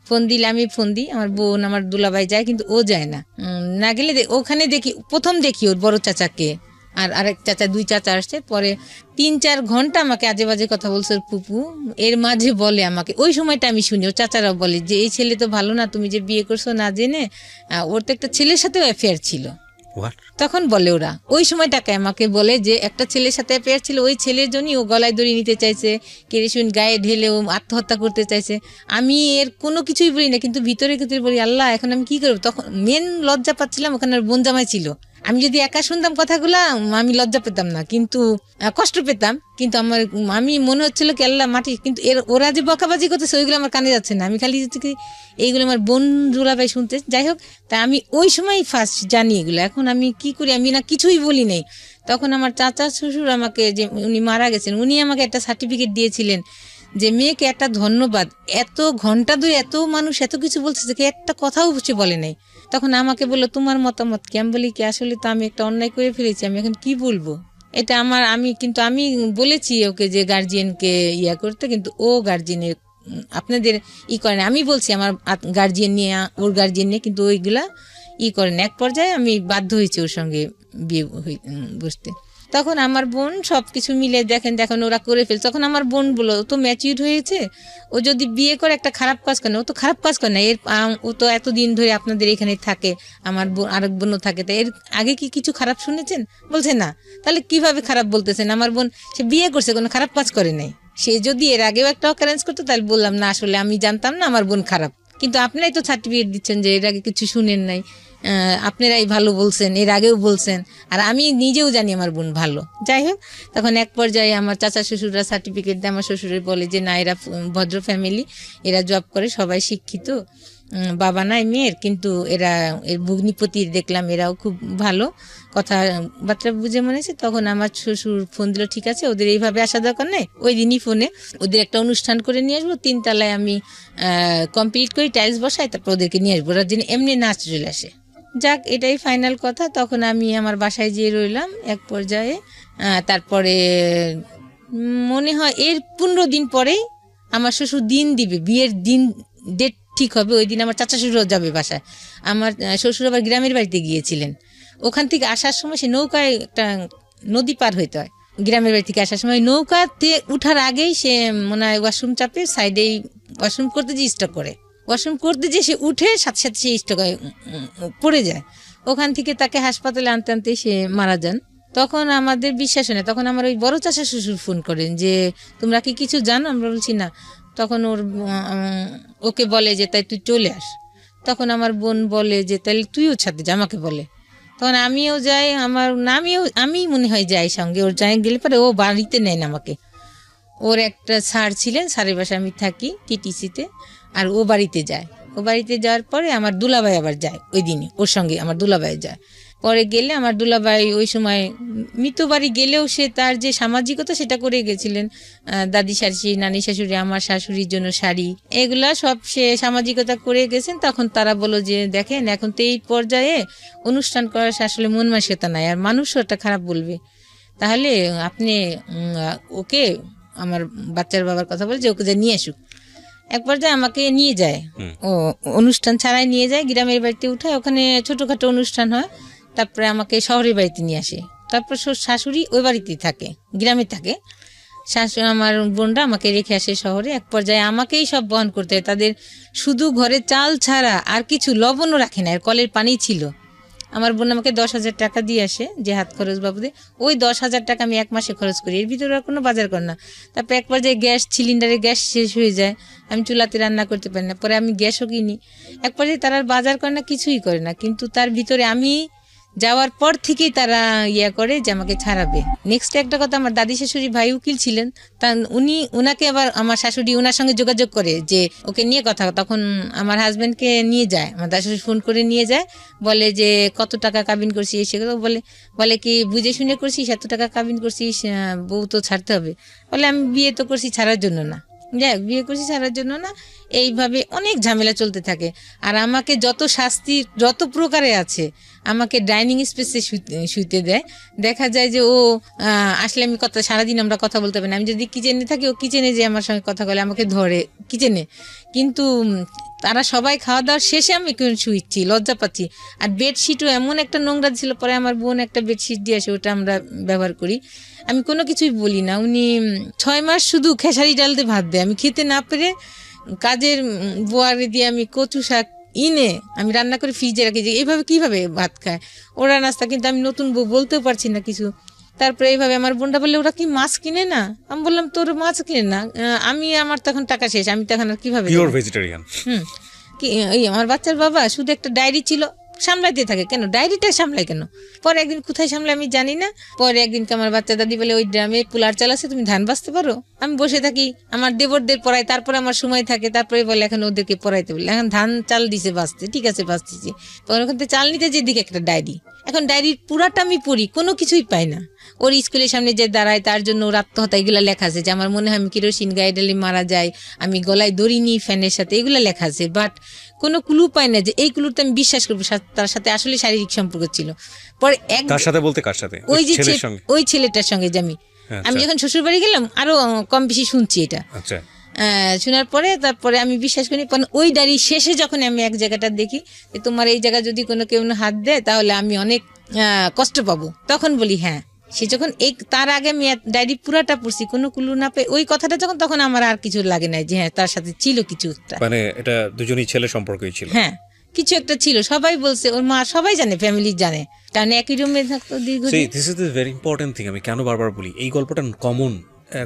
ফোন দিলে আমি ফোন দিই, আমার বোন আমার দুলাভাই যায়, কিন্তু ও যায় না। না গেলে ওখানে প্রথম দেখি ওর বড় চাচাকে, আর আরেক চাচা, 2 চাচা আসছে। পরে 3-4 ঘন্টা আমাকে আজে বাজে কথা বলছে ওর পুপু। এর মাঝে বলে আমাকে, ওই সময়টা আমি শুনি, ওর চাচারাও বলে যে এই ছেলে তো ভালো না, তুমি যে বিয়ে করছো না জেনে, ওর তো একটা ছেলের সাথেও অ্যাফেয়ার ছিল। তখন বলে ওরা, ওই সময়টাকে আমাকে বলে যে একটা ছেলের সাথে অ্যাফেয়ার ছিল, ওই ছেলের জন্যই ও গলায় দড়ি নিতে চাইছে, কেরোসিন গায়ে ঢেলে ও আত্মহত্যা করতে চাইছে। আমি এর কোনো কিছুই বলি না, কিন্তু ভিতরে বলি আল্লাহ এখন আমি কি করবো। তখন মেন লজ্জা পাচ্ছিলাম, ওখানে বোন জামাই ছিল। আমি যদি একা শুনতাম কথাগুলা আমি লজ্জা পেতাম না, কিন্তু কষ্ট পেতাম। কিন্তু আমি মনে হচ্ছিল কি আল্লাহ মাটি, কিন্তু ওরা যে বকাবাজি করতেছে ওইগুলো আমার কানে যাচ্ছে না, আমি খালি এইগুলো আমার বোন দুলাভাই শুনতে। যাই হোক, তা আমি ওই সময় ফার্স্ট জানি এগুলো। এখন আমি কি করি, আমি না কিছুই বলি নাই। তখন আমার চাচা শ্বশুর আমাকে, যে উনি মারা গেছেন, উনি আমাকে একটা সার্টিফিকেট দিয়েছিলেন যে মেয়েকে একটা ধন্যবাদ, এত ঘন্টা ধরে এত মানুষ এত কিছু বলছে, যে একটা কথাও কিছু বলে নাই। তখন আমাকে বললো তোমার মতামত কি? আমি বলি কি আসলে তো আমি একটা অন্যায় করে ফেলেছি, আমি এখন কি বলবো, এটা আমি বলেছি ওকে যে গার্জিয়ানকে করতে, কিন্তু ও গার্জিয়ানের আপনাদের করে না। আমি বলছি আমার গার্জিয়ান নিয়ে, ওর গার্জিয়ান নিয়ে, কিন্তু ওইগুলা করেন। এক পর্যায়ে আমি বাধ্য হয়েছি ওর সঙ্গে বিয়ে বসতে। তখন আমার বোন সব কিছু মিলে দেখেন ওরা করে ফেলছে। তখন আমার বোন বললো ও তো ম্যাচিউর হয়েছে, ও যদি বিয়ে করে একটা খারাপ কাজ করে না, ও তো খারাপ কাজ করে না, ও তো এতদিন ধরে আপনাদের এখানে থাকে, আমার বোন আরেক বোনও থাকে, তা এর আগে কি কিছু খারাপ শুনেছেন? বলছে না। তাহলে কিভাবে খারাপ বলতেছেন? আমার বোন সে বিয়ে করছে, কোনো খারাপ কাজ করে নাই। সে যদি এর আগেও একটা অকারেন্স করতো তাহলে বললাম না আসলে আমি জানতাম না আমার বোন খারাপ, কিন্তু আপনারাই তো সার্টিফিকেট দিচ্ছেন যে এর আগে কিছু শুনেন নাই, আপনারাই ভালো বলছেন, এর আগেও বলছেন, আর আমি নিজেও জানি আমার বোন ভালো। যাই হোক, তখন এক পর্যায়ে আমার চাচা শ্বশুররা সার্টিফিকেট দেয়, আমার শ্বশুরের বলে যে না এরা ভদ্র ফ্যামিলি, এরা জব করে, সবাই শিক্ষিত, বাবা নাই মেয়ের, কিন্তু এর ভগ্নিপতির দেখলাম এরাও খুব ভালো, কথাবার্তা বুঝে মনে হয়েছে। তখন আমার শ্বশুর ফোন দিল, ঠিক আছে ওদের এইভাবে আসা দরকার নেই, ওই দিনই ফোনে ওদের একটা অনুষ্ঠান করে নিয়ে আসবো, 3 তলায় আমি কমপ্লিট করি, টাইলস বসাই, তারপর ওদেরকে নিয়ে আসবো, ওরা যেন এমনি নাচ চলে আসে। যাক, এটাই ফাইনাল কথা। তখন আমি আমার বাসায় যেয়ে রইলাম এক পর্যায়ে। তারপরে মনে হয় এর 15 দিন পরেই আমার শ্বশুর দিন দিবে, বিয়ের দিন ডেট ঠিক হবে। ওই দিন আমার চাচা শ্বশুরও যাবে বাসায়। আমার শ্বশুর আবার গ্রামের বাড়িতে গিয়েছিলেন। ওখান থেকে আসার সময় সে নৌকায় একটা নদী পার হইতে হয়। গ্রামের বাড়ি থেকে আসার সময় নৌকাতে উঠার আগেই সে মনে হয় ওয়াশরুম চাপে সাইডেই ওয়াশরুম করতে যে স্টক করে, ওয়াশরুম করতে যে সে উঠে সাথে সাথে সে স্টক পড়ে যায়। ওখান থেকে তাকে হাসপাতালে আনতে আনতে সে মারা যান। তখন আমাদের বিশ্বাস হয় না। তখন আমার ওই বড় চাচা শ্বশুর ফোন করেন যে তোমরা কি কিছু জানো? আমরা বলছি না। তখন ওকে বলে যে তাই তুই চলে আস। তখন আমার বোন বলে যে তাহলে তুইও সাথে যা, আমাকে বলে। তখন আমিও যাই, আমি মনে হয় যাই সঙ্গে। ওর যাই গেলে পরে ও বাড়িতে নেয় না আমাকে। ওর একটা স্যার ছিলেন, স্যারের বাসায় আমি থাকি টিটিসিতে, আর ও বাড়িতে যায়। ও বাড়িতে যাওয়ার পরে আমার দুলাভাই আবার যায় ওই দিনই, ওর সঙ্গে আমার দুলাভাই যায়। পরে গেলে আমার দুলাভাই ওই সময় মৃত বাড়ি গেলেও সে তার যে সামাজিকতা সেটা করে গেছিলেন। দাদি শাশুড়ি, নানি শাশুড়ি, আমার শাশুড়ির জন্য শাড়ি, এগুলা সব সে সামাজিকতা করে গেছেন। তখন তারা বলল যে দেখেন এখন তো এই পর্যায়ে অনুষ্ঠান করার আসলে মন মানসিকতা নাই, আর মানুষও একটা খারাপ বলবে, তাহলে আপনি ওকে, আমার বাচ্চার বাবার কথা বলে যে ওকে যে নিয়ে আসুক। এক পর্যায়ে আমাকে নিয়ে যায়, ও অনুষ্ঠান ছাড়াই নিয়ে যায়, গ্রামের বাড়িতে উঠায়, ওখানে ছোটোখাটো অনুষ্ঠান হয়। তারপরে আমাকে শহরের বাড়িতে নিয়ে আসে। তারপর শাশুড়ি ওই বাড়িতেই থাকে, গ্রামে থাকে। শাশুড়ি আমার বোনরা আমাকে রেখে আসে শহরে। এক পর্যায়ে আমাকেই সব বহন করতে হয়। তাদের শুধু ঘরে চাল ছাড়া আর কিছু লবণও রাখে না, আর কলের পানি ছিল। আমার বোন আমাকে 10,000 টাকা দিয়ে আসে যে হাত খরচ বাবদে। ওই 10,000 টাকা আমি এক মাসে খরচ করি, এর ভিতরে আর কোনো বাজার কর না। তারপর এক পর্যায়ে সিলিন্ডারে গ্যাস শেষ হয়ে যায়, আমি চুলাতে রান্না করতে পারি না। পরে আমি গ্যাসও কিনি। এক পর্যায়ে তারা আর বাজার করে না, কিছুই করে না। কিন্তু তার ভিতরে আমি যাওয়ার পর থেকেই তারা করে যে আমাকে ছাড়াবে। নেক্সট একটা কথা, আমার দাদি শাশুড়ি ভাই উকিল ছিলেন, তা উনাকে আবার আমার শাশুড়ি ওনার সঙ্গে যোগাযোগ করে যে ওকে নিয়ে কথা। তখন আমার হাজব্যান্ডকে নিয়ে যায়, আমার দাদি শাশুড়ি ফোন করে নিয়ে যায়, বলে যে কত টাকা কাবিন করছিস, সেগুলো বলে কি বুঝে শুনে করছিস, এত টাকা কাবিন করছিস, বউ তো ছাড়তে হবে। বলে আমি বিয়ে তো করছি ছাড়ার জন্য না, যাই বিয়ে করছি ছাড়ার জন্য না। এইভাবে অনেক ঝামেলা চলতে থাকে। আর আমাকে যত শাস্তি যত প্রকারে আছে, আমাকে ডাইনিং স্পেসে শুইতে দেয়। দেখা যায় যে ও আসলে আমি সারাদিন আমরা কথা বলতে পারি না। আমি যদি কিচেনে থাকি, ও কিচেনে যে আমার সঙ্গে কথা বলে, আমাকে ধরে কিচেনে। কিন্তু তারা সবাই খাওয়া দাওয়ার শেষে আমি শুইছি, লজ্জা পাচ্ছি। আর বেডশিটও এমন একটা নোংরা ছিল, পরে আমার বোন একটা বেডশিট দিয়ে আসে, ওটা আমরা ব্যবহার করি। আমি কোনো কিছুই বলি না। উনি 6 মাস শুধু খেসারি ডাল দিয়ে ভাত দেয়। আমি খেতে না পেরে কাজের বোয়ারে দিয়ে আমি কচু শাক আমি রান্না করে ফ্রিজে রাখি, যে এইভাবে কিভাবে ভাত খায় ওরা নাস্তা। কিন্তু আমি নতুন বউ, বলতেও পারছি না কিছু। তারপরে এইভাবে আমার বোনটা বললে ওরা কি মাছ কিনে না? আমি বললাম তোর মাছ কিনে না, আমার তখন টাকা শেষ, আমি তখন আর কিভাবে ভেজিটেরিয়ান। আমার বাচ্চার বাবা শুধু একটা ডায়েরি ছিল, সামলাইতে থাকে। কেন ডায়েরিটা সামলায় কেন? পরে একদিন কোথায় সামলায় আমি জানি না। পরে একদিনকে আমার বাচ্চা দাদি বলে ওই ড্রামে কুলার চাল আছে, তুমি ধান বাঁচতে পারো? আমি বসে থাকি, আমার দেবরদের পড়াই, তারপরে আমার সময় থাকে। তারপরে বলে এখন ওদেরকে পড়াইতে বলে, এখন ধান চাল দিছে বাঁচতে, ঠিক আছে বাঁচতেছি। পরে ওখান থেকে চাল নিতে যেদিকে একটা ডায়েরি, এখন ডায়েরির পুরাটা আমি পড়ি, কোনো কিছুই পাই না। ওর স্কুলের সামনে যে দাঁড়ায় তার জন্য ওর আত্মহত্যা, এগুলো লেখা আছে। যে আমার মনে হয় আমি কেরোসিন গায়ে ডালে মারা যায়, আমি গলায় দড়ি নিই ফ্যানের সাথে, এগুলো লেখা আছে। বাট কোনো ক্লু পাই না যে এই ক্লুতে আমি বিশ্বাস করবো তার সাথে আসলে শারীরিক সম্পর্ক ছিল। পরে তার সাথে বলতে কার সাথে? ওই ছেলেটার সঙ্গে। যে আমি যখন শ্বশুর বাড়ি গেলাম আরো কম বেশি শুনছি এটা। শোনার পরে তারপরে আমি বিশ্বাস করি। ওই ডায়েরি শেষে যখন আমি এক জায়গাটা দেখি যে তোমার এই জায়গা যদি কোনো কেউ হাত দেয় তাহলে আমি অনেক কষ্ট পাবো, তখন বলি হ্যাঁ। সে যখন তার আগে আমি ডায়েরি পুরাটা পড়ছি, কোনো কুলু না পেয়ে ওই কথাটা যখন, তখন আমার আর কিছু লাগে না যে হ্যাঁ তার সাথে ছিল কিছু একটা, মানে এটা দুজনই ছেলে সম্পর্কই ছিল। হ্যাঁ কিছু একটা ছিল, সবাই বলছে, ওর মা সবাই জানে, ফ্যামিলি জানে, কারণ একই রুমে থাকতো দীর্ঘদিন। This is the very important thing. আমি কেন বারবার বলি এই গল্পটা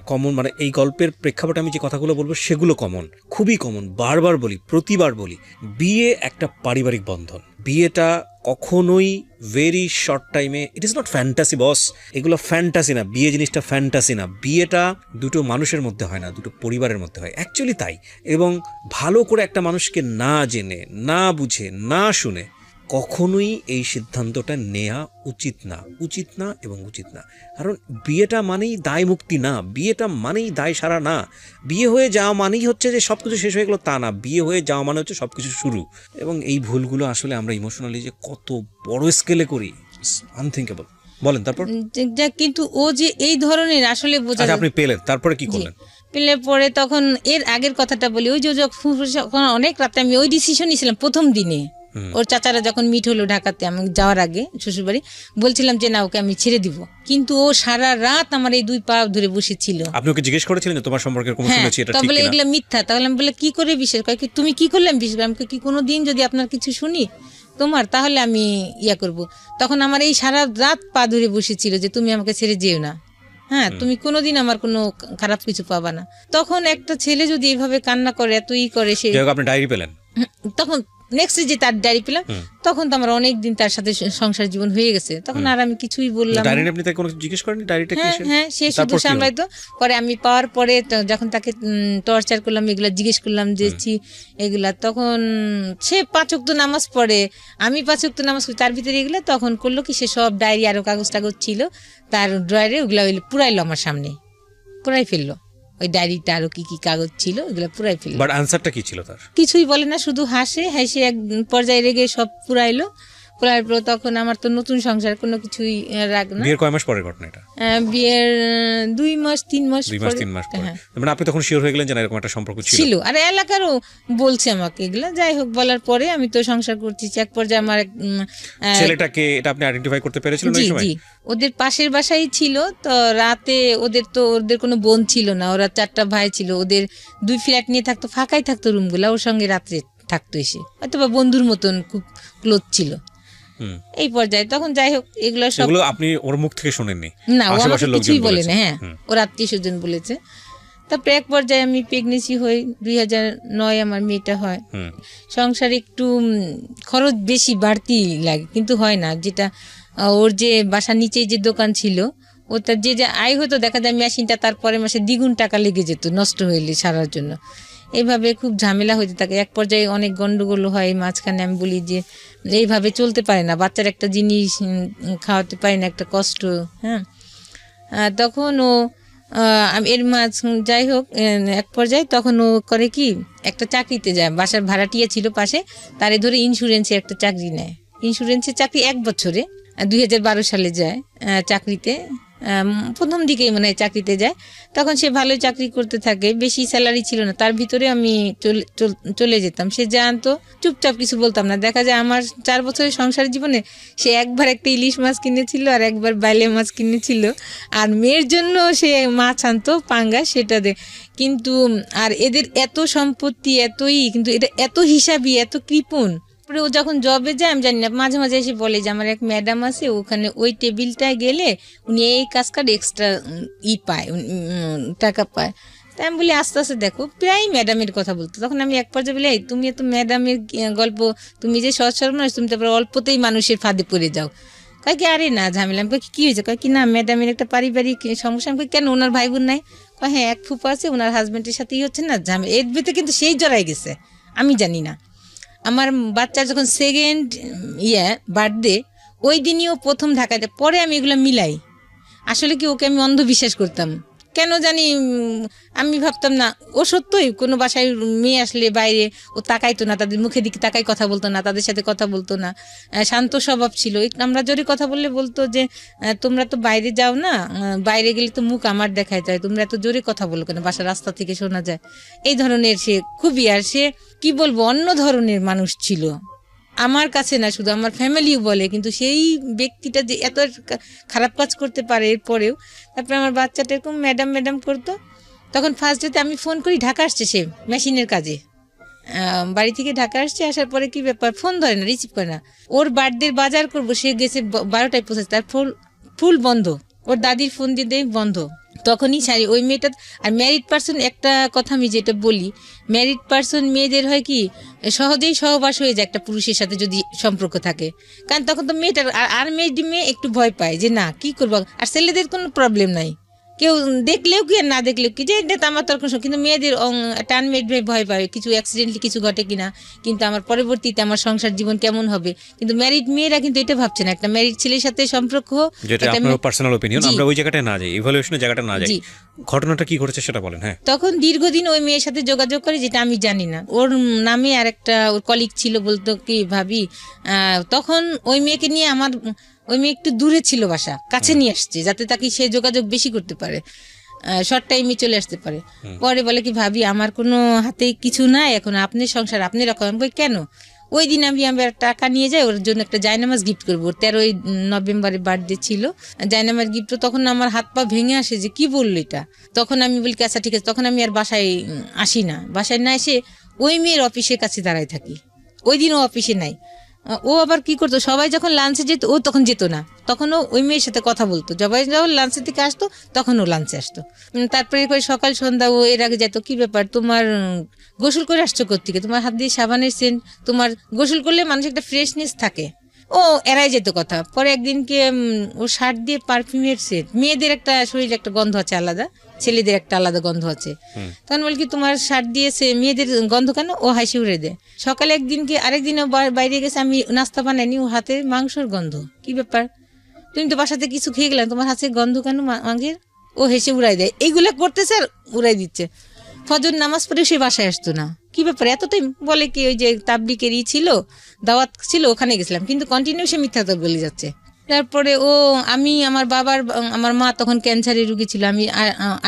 কমন, মানে এই গল্পের প্রেক্ষাপটে আমি যে কথাগুলো বলবো সেগুলো কমন, খুবই কমন। বারবার বলি, প্রতিবার বলি, বিয়ে একটা পারিবারিক বন্ধন। বিয়েটা কখনোই ভেরি শর্ট টাইমে, ইট ইজ নট ফ্যান্টাসি বস, এগুলো ফ্যান্টাসি না। বিয়ে জিনিসটা ফ্যান্টাসি না। বিয়েটা দুটো মানুষের মধ্যে হয় না, দুটো পরিবারের মধ্যে হয়, অ্যাকচুয়ালি তাই। এবং ভালো করে একটা মানুষকে না জেনে, না বুঝে, না শুনে কখনোই এই সিদ্ধান্তটা নেওয়া উচিত না, উচিত না এবং উচিত না। কারণ বিয়েটা মানেই দায় মুক্তি না, বিয়েটা মানেই দায় সারা না, বিয়ে হয়ে যাওয়া মানেই হচ্ছে যে সব কিছু শেষ হয়ে গেলো তা না, বিয়ে হয়ে যাওয়া মানে হচ্ছে সব কিছু শুরু। এবং এই ভুলগুলো আসলে আমরা ইমোশনালি যে কত বড় স্কেলে করি, আনথিঙ্কেবল। বলেন তারপর। কিন্তু ও যে এই ধরনের আসলে বোঝা। আপনি পেলেন, তারপরে কি করলেন? পেলে পরে তখন এর আগের কথাটা বলি, ওই যে যখন অনেক রাতে আমি ওই ডিসিশন নিয়েছিলাম প্রথম দিনে, ওর চাচারা যখন মিট হলো ঢাকাতে আমি যাওয়ার আগে শ্বশুরবাড়ি, বলছিলাম যে না ওকে আমি ছেড়ে দিব, কিন্তু ও সারা রাত আমার এই দুই পা ধরে বসেছিল। আপনি ওকে জিজ্ঞেস করেছিলেন যে তোমার সম্পর্কে কোনো শুনেছি এটা ঠিক কিনা? বলে এগুলো মিথ্যা। তাহলে আমি বলে কি করে বিশ্বাস করি, তুমি কি করলে আমি বিশ্বাস করি? আমি কি কোনোদিন যদি আপনার কিছু শুনি তোমার, তাহলে আমি ইয়া করব। তখন আমার এই সারা রাত পা ধরে বসেছিল যে তুমি আমাকে ছেড়ে যেও না, হ্যাঁ তুমি কোনোদিন আমার কোনো খারাপ কিছু পাবা না। তখন একটা ছেলে যদি এইভাবে কান্না করে, এত ই করে, সে আপনি ডায়েরি পেলেন, তখন নেক্সট যে তার ডায়েরি পেলাম, তখন তো আমার অনেক দিন তার সাথে সংসার জীবন হয়ে গেছে, তখন আর আমি কিছুই বললাম। আপনি তাকে কোনো জিজ্ঞেস করেননি ডায়েরিটা কি? হ্যাঁ সে শুধু সামলাইতো। পরে আমি পাওয়ার পরে যখন তাকে টর্চার করলাম, এগুলা জিজ্ঞেস করলাম যে এগুলা, তখন সে 5 ওয়াক্ত নামাজ পড়ে, আমি 5 ওয়াক্ত নামাজ পড়ি, তার ভিতরে এগুলা তখন করলো কি, সে সব ডায়েরি আরো কাগজ টাগজ ছিল তার ড্রয়ারে, ওগুলা পুরাইলো আমার সামনে, পুরাই ফেললো ওই ডায়েরিটা, আরো কি কি কাগজ ছিল ওগুলো পুরাই ফেললো। বাট আনসারটা কি ছিল তার? কিছুই বলে না, শুধু হাসে, হেসে এক পর্যায়ে রেগে সব পুরাইলো। তখন আমার তো নতুন সংসার, কোনো কিছুই রাগ না। বিয়ের কয় মাস পরের ঘটনা এটা? বিয়ের 2 মাস 3 মাস পরে। মানে আপনি তখন শিওর হয়ে গেলেন যে এরকম একটা সম্পর্ক ছিল? আর এলাকারও বলছে আমাকে এগুলা। যাই হোক, বলার পরে আমি তো সংসার করছি। এক পর্যায়ে আমার ছেলেটাকে এটা আপনি আইডেন্টিফাই করতে পেরেছিলেন ওই সময়? জি, ওদের পাশের বাসায় ছিল। তো রাতে ওদের কোনো বোন ছিল না, ওরা 4টা ভাই ছিল, ওদের 2 ফ্ল্যাট নিয়ে থাকতো, ফাঁকাই থাকতো রুমগুলা, ওর সঙ্গে রাত্রে থাকতো এসে, হয়তো বা বন্ধুর মতন খুব ক্লোজ ছিল এই পর্যায়ে। তখন যাই হোক, এগুলো সব আপনি ওর মুখ থেকে শুনেননি? না, ও আমাকে কিছুই বলে না। হ্যাঁ, ওর আত্মীয় স্বজন বলেছে। তারপরে এক পর্যায়ে আমি প্রেগনেন্সি হই, 2009 আমার মেয়েটা হয়। সংসারে একটু খরচ বেশি বাড়তি লাগে, কিন্তু হয় না। যেটা ওর যে বাসার নিচেই যে দোকান ছিল, ওটার যে আয় হতো, দেখা যায় মেশিনটা তারপরে মাসে দ্বিগুণ টাকা লেগে যেত নষ্ট হইলে সারার জন্য। এইভাবে খুব ঝামেলা হইতে থাকে। এক পর্যায়ে অনেক গন্ডগোল হয় মাঝখানে। আমি বলি যে এইভাবে চলতে পারে না, বাচ্চার একটা জিনিস খাওয়াতে পারি না, একটা কষ্ট। হ্যাঁ, তখন ও এর যাই হোক, এক পর্যায়ে তখন ও করে কি, একটা চাকরিতে যায়, বাসার ভাড়াটিয়া ছিল পাশে, তারে ধরে ইন্স্যুরেন্সে একটা চাকরি নেয়। ইন্স্যুরেন্সের চাকরি 1 বছরে, 2012 সালে যায় চাকরিতে। প্রথম দিকেই মানে চাকরিতে যায়। তখন সে ভালোই চাকরি করতে থাকে, বেশি স্যালারি ছিল না, তার ভিতরে আমি চলে যেতাম। সে জানতো, চুপচাপ কিছু বলতাম না। দেখা যায় আমার 4 বছরের সংসার জীবনে সে একবার একটা ইলিশ মাছ কিনেছিল, আর একবার বাইলে মাছ কিনেছিল, আর মেয়ের জন্য সে মাছ আনতো পাঙ্গা, সেটা দে। কিন্তু আর এদের এত সম্পত্তি, এতই, কিন্তু এটা এত হিসাবি, এত কৃপণ। ও যখন জবে যায়, আমি জানি না, মাঝে মাঝে এসে বলে যে আমার এক ম্যাডাম আছে, ওখানে ওই টেবিলটায় গেলে উনি এই কাজ কার্ড এক্সট্রা পায়, টাকা পায়। তাই আমি বলি আস্তে আস্তে দেখো, প্রায় ম্যাডামের কথা বলতো। তখন আমি এক পর্যায়ে বলি, তুমি এত ম্যাডামের গল্প, তুমি যে সহজ সরল মানুষ, তুমি তারপরে অল্পতেই মানুষের ফাঁদে পড়ে যাও। কয় কি আরে না ঝামেলা। আমি কি হয়েছে? কয় কি না, ম্যাডামের একটা পারিবারিক সমস্যা। আমি কেন, ওনার ভাই বোন নাই? কয় হ্যাঁ, এক ফুপা আছে, ওনার হাজব্যান্ডের সাথেই হচ্ছে না ঝামেলা। এর ভিতরে কিন্তু সেই জড়াই গেছে, আমি জানি না। আমার বাচ্চার যখন 2nd বার্থডে, ওই দিনই ও প্রথম ঢাকাতে। পরে আমি এগুলো মিলাই, আসলে কি ওকে আমি অন্ধবিশ্বাস করতাম, কেন জানি। আমি ভাবতাম না ও সত্যই কোনো বাসায় মেয়ে আসলে বাইরে ও তাকাইতো না, তাদের মুখের দিকে তাকাই কথা বলতো না, তাদের সাথে কথা বলতো না, শান্ত স্বভাব ছিল। আমরা যদি কথা বললে বলতো যে তোমরা তো বাইরে যাও না, বাইরে গেলে তো মুখ আমার দেখায় যায়, তোমরা এত জোরে কথা বলো কেন, বাসার রাস্তা থেকে শোনা যায়। এই ধরনের সে খুবই, আর সে কি বলবো, অন্য ধরনের মানুষ ছিল। আমার কাছে না, শুধু আমার ফ্যামিলিও বলে, কিন্তু সেই ব্যক্তিটা যে এত খারাপ কাজ করতে পারে এরপরেও। তারপরে আমার বাচ্চাটা এরকম ম্যাডাম করতো। তখন ফার্স্ট ডেতে আমি ফোন করি, ঢাকা আসছে সে মেশিনের কাজে, বাড়ি থেকে ঢাকা আসছে। আসার পরে কি ব্যাপার, ফোন ধরে না, রিসিভ করে না। ওর বার্থডে বাজার করবো, সে গেছে 12টায় পৌঁছেছে, তার ফুল বন্ধ, ওর দাদির ফোন দিয়ে দেয় বন্ধ। তখনই সারি ওই মেয়েটা। আর ম্যারিড পার্সন, একটা কথা আমি যেটা বলি, ম্যারিড পার্সন মেয়েদের হয় কি সহজেই সহবাস হয়ে যায় একটা পুরুষের সাথে যদি সম্পর্ক থাকে। কারণ তখন তো মেয়েটার আর মেয়ে একটু ভয় পায় যে না কি করবো। আর ছেলেদের কোনো প্রবলেম নাই, কেউ দেখলেও কি আর না দেখলেও কি, যে এটা তো আমার তর্ক, কিন্তু মেয়েদের টানমেট ভয় পায় কিছু অ্যাক্সিডেন্টলি কিছু ঘটে কিনা, কিন্তু আমার পরবর্তীতে আমার সংসার জীবন কেমন হবে। কিন্তু ম্যারিড মেয়েরা কিন্তু এটা ভাবছে না, একটা ম্যারিড ছেলের সাথে সম্পর্ক, যেটা আপনার পার্সোনাল অপিনিয়ন, আমরা ওই জায়গাটায় না যাই, ইভালুয়েশনের জায়গাটা না যাই। ঘটনাটা কি ঘটেছে সেটা বলেন। হ্যাঁ, তখন দীর্ঘদিন ওই মেয়ের সাথে যোগাযোগ করে, যেটা আমি জানি না, ওর নামে আর একটা ওর কলিগ ছিল, বলতো কি ভাবি, তখন ওই মেয়েকে নিয়ে ওই মেয়ে একটু দূরে ছিল, বাসা কাছে নিয়ে আসছে যাতে তাকে সে যোগাযোগ বেশি করতে পারে, শর্ট টাইমে চলে আসতে পারে। পরে বলে কি ভাবি, আমার কোনো হাতে কিছু নাই এখন, আপনি সংসার আপনি রকম। বই কেন? ওই দিন আমি আমার টাকা নিয়ে যাই, ওর জন্য একটা জায়নামাজ গিফট করবো, 13ই নভেম্বরে বার্থডে ছিল, জায়নামাজ গিফট। তখন আমার হাত পা ভেঙে আসে যে কি বললো এটা। তখন আমি বলি আচ্ছা ঠিক আছে। তখন আমি আর বাসায় আসি না, বাসায় না এসে ওই মেয়ের অফিসের কাছে দাঁড়ায় থাকি। ওই দিন ও অফিসে নাই। ও আবার কি করতো, সবাই যখন লাঞ্চে যেত ও তখন যেত না, তখন ও ওই মেয়ের সাথে কথা বলতো। সবাই যখন লাঞ্চের থেকে আসতো তখন ও লাঞ্চে আসতো। তারপরে সকাল সন্ধ্যা ও এর আগে যেত, কি ব্যাপার তোমার গোসল করে আসছো কোত্থেকে, তোমার হাত দিয়ে সাবানের সেন্ট, তোমার গোসল করলে মানুষের একটা ফ্রেশনেস থাকে, ও এড়াই যেত কথা। পরে একদিনকে ও শার্ট দিয়ে পারফিউমের সেন্ট, মেয়েদের একটা শরীরে একটা গন্ধ আছে আলাদা, ছেলেদের একটা আলাদা গন্ধ আছে, তখন বলি কি তোমার শার্ট দিয়েছে মেয়েদের গন্ধ কেন, ও হাসি উড়ে দেয়। সকালে একদিনকে আরেকদিন বাইরে গেছে, আমি নাস্তা বানাইনি, ও হাতে মাংসের গন্ধ, কি ব্যাপার তুমি তো বাসাতে কিছু খেয়ে গেলাম, তোমার হাতে গন্ধ কেন মাংসের, ও হেসে উড়াই দেয়। এইগুলা করতেছে আর উড়াই দিচ্ছে। ফজর নামাজ পড়ে সে বাসায় আসতো না, কি ব্যাপার এতটাই, বলে কি ওই যে তাবলিকেরই ছিল, দাওয়াত ছিল, ওখানে গেছিলাম, কিন্তু কন্টিনিউ সে মিথ্যা তো বলে যাচ্ছে। তারপরে আমার মা তখন ক্যান্সারের রুগী ছিল, আমি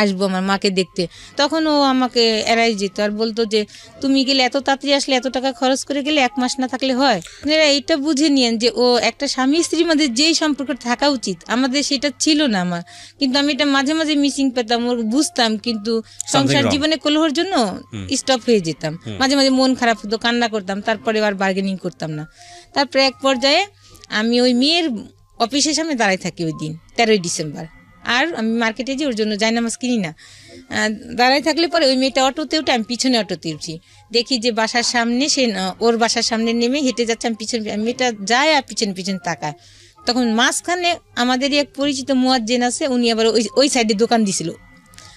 আসবো আমার মাকে দেখতে, তখন ও আমাকে এড়াই যেত আর বলতো যে তুমি গেলে এত তাড়াতাড়ি আসলে, এত টাকা খরচ করে গেলে, 1 মাস না থাকলে হয়। আপনারা এইটা বুঝে নিয়েন যে ও একটা স্বামী স্ত্রীর মধ্যে যেই সম্পর্ক থাকা উচিত আমাদের সেটা ছিল না আমার, কিন্তু আমি এটা মাঝে মাঝে মিসিং পেতাম, ওর বুঝতাম, কিন্তু সংসার জীবনে কলহর জন্য স্টপ হয়ে যেতাম, মাঝে মাঝে মন খারাপ হতো, কান্না করতাম, তারপরে আর বার্গেনিং করতাম না। তারপরে এক পর্যায়ে আমি ওই মেয়ের অফিসের সামনে দাঁড়ায় থাকি ওই দিন 13ই ডিসেম্বর, আর আমি মার্কেটে যে ওর জন্য জায়নামাজ কিনি না, দাঁড়ায় থাকলে পরে ওই মেয়েটা অটোতে উঠে, আমি পিছনে অটোতে উঠি, দেখি যে বাসার সামনে সে ওর বাসার সামনে নেমে হেঁটে যাচ্ছে, আমি পিছনে, মেয়েটা যায় আর পিছনে পিছনে তাকায়। তখন মাঝখানে আমাদেরই এক পরিচিত মুয়াজ্জিন আছে, উনি আবার ওই সাইডে দোকান দিছিল।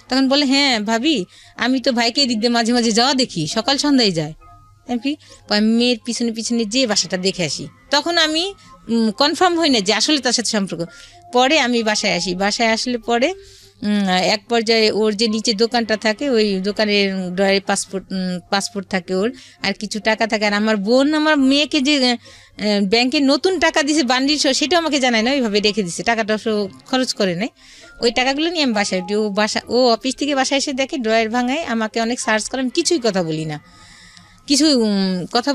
তখন বলে হ্যাঁ ভাবি, আমি তো ভাইকে দিক দিয়ে মাঝে মাঝে যাওয়া দেখি, সকাল সন্ধ্যায় যায়। মেয়ের পিছনে পিছনে যে বাসাটা দেখে আসি, তখন আমি কনফার্ম হই না যে আসলে তার সাথে সম্পর্ক। পরে আমি বাসায় আসি, বাসায় আসলে পরে এক পর্যায়ে ওর যে নিচে দোকানটা থাকে, ওই দোকানের ড্রয়ারে পাসপোর্ট থাকে ওর, আর কিছু টাকা থাকে। আর আমার বোন আমার মেয়েকে যে ব্যাংকে নতুন টাকা দিছে বান্ডিল সহ, সেটাও আমাকে জানায় না, ওইভাবে রেখে দিছে, টাকাটা খরচ করে নাই। ওই টাকাগুলো নিয়ে আমি বাসায় উঠি, ও অফিস থেকে বাসায় এসে দেখে ড্রয়ার ভাঙায়, আমাকে অনেক সার্চ করে, আমি কিছুই কথা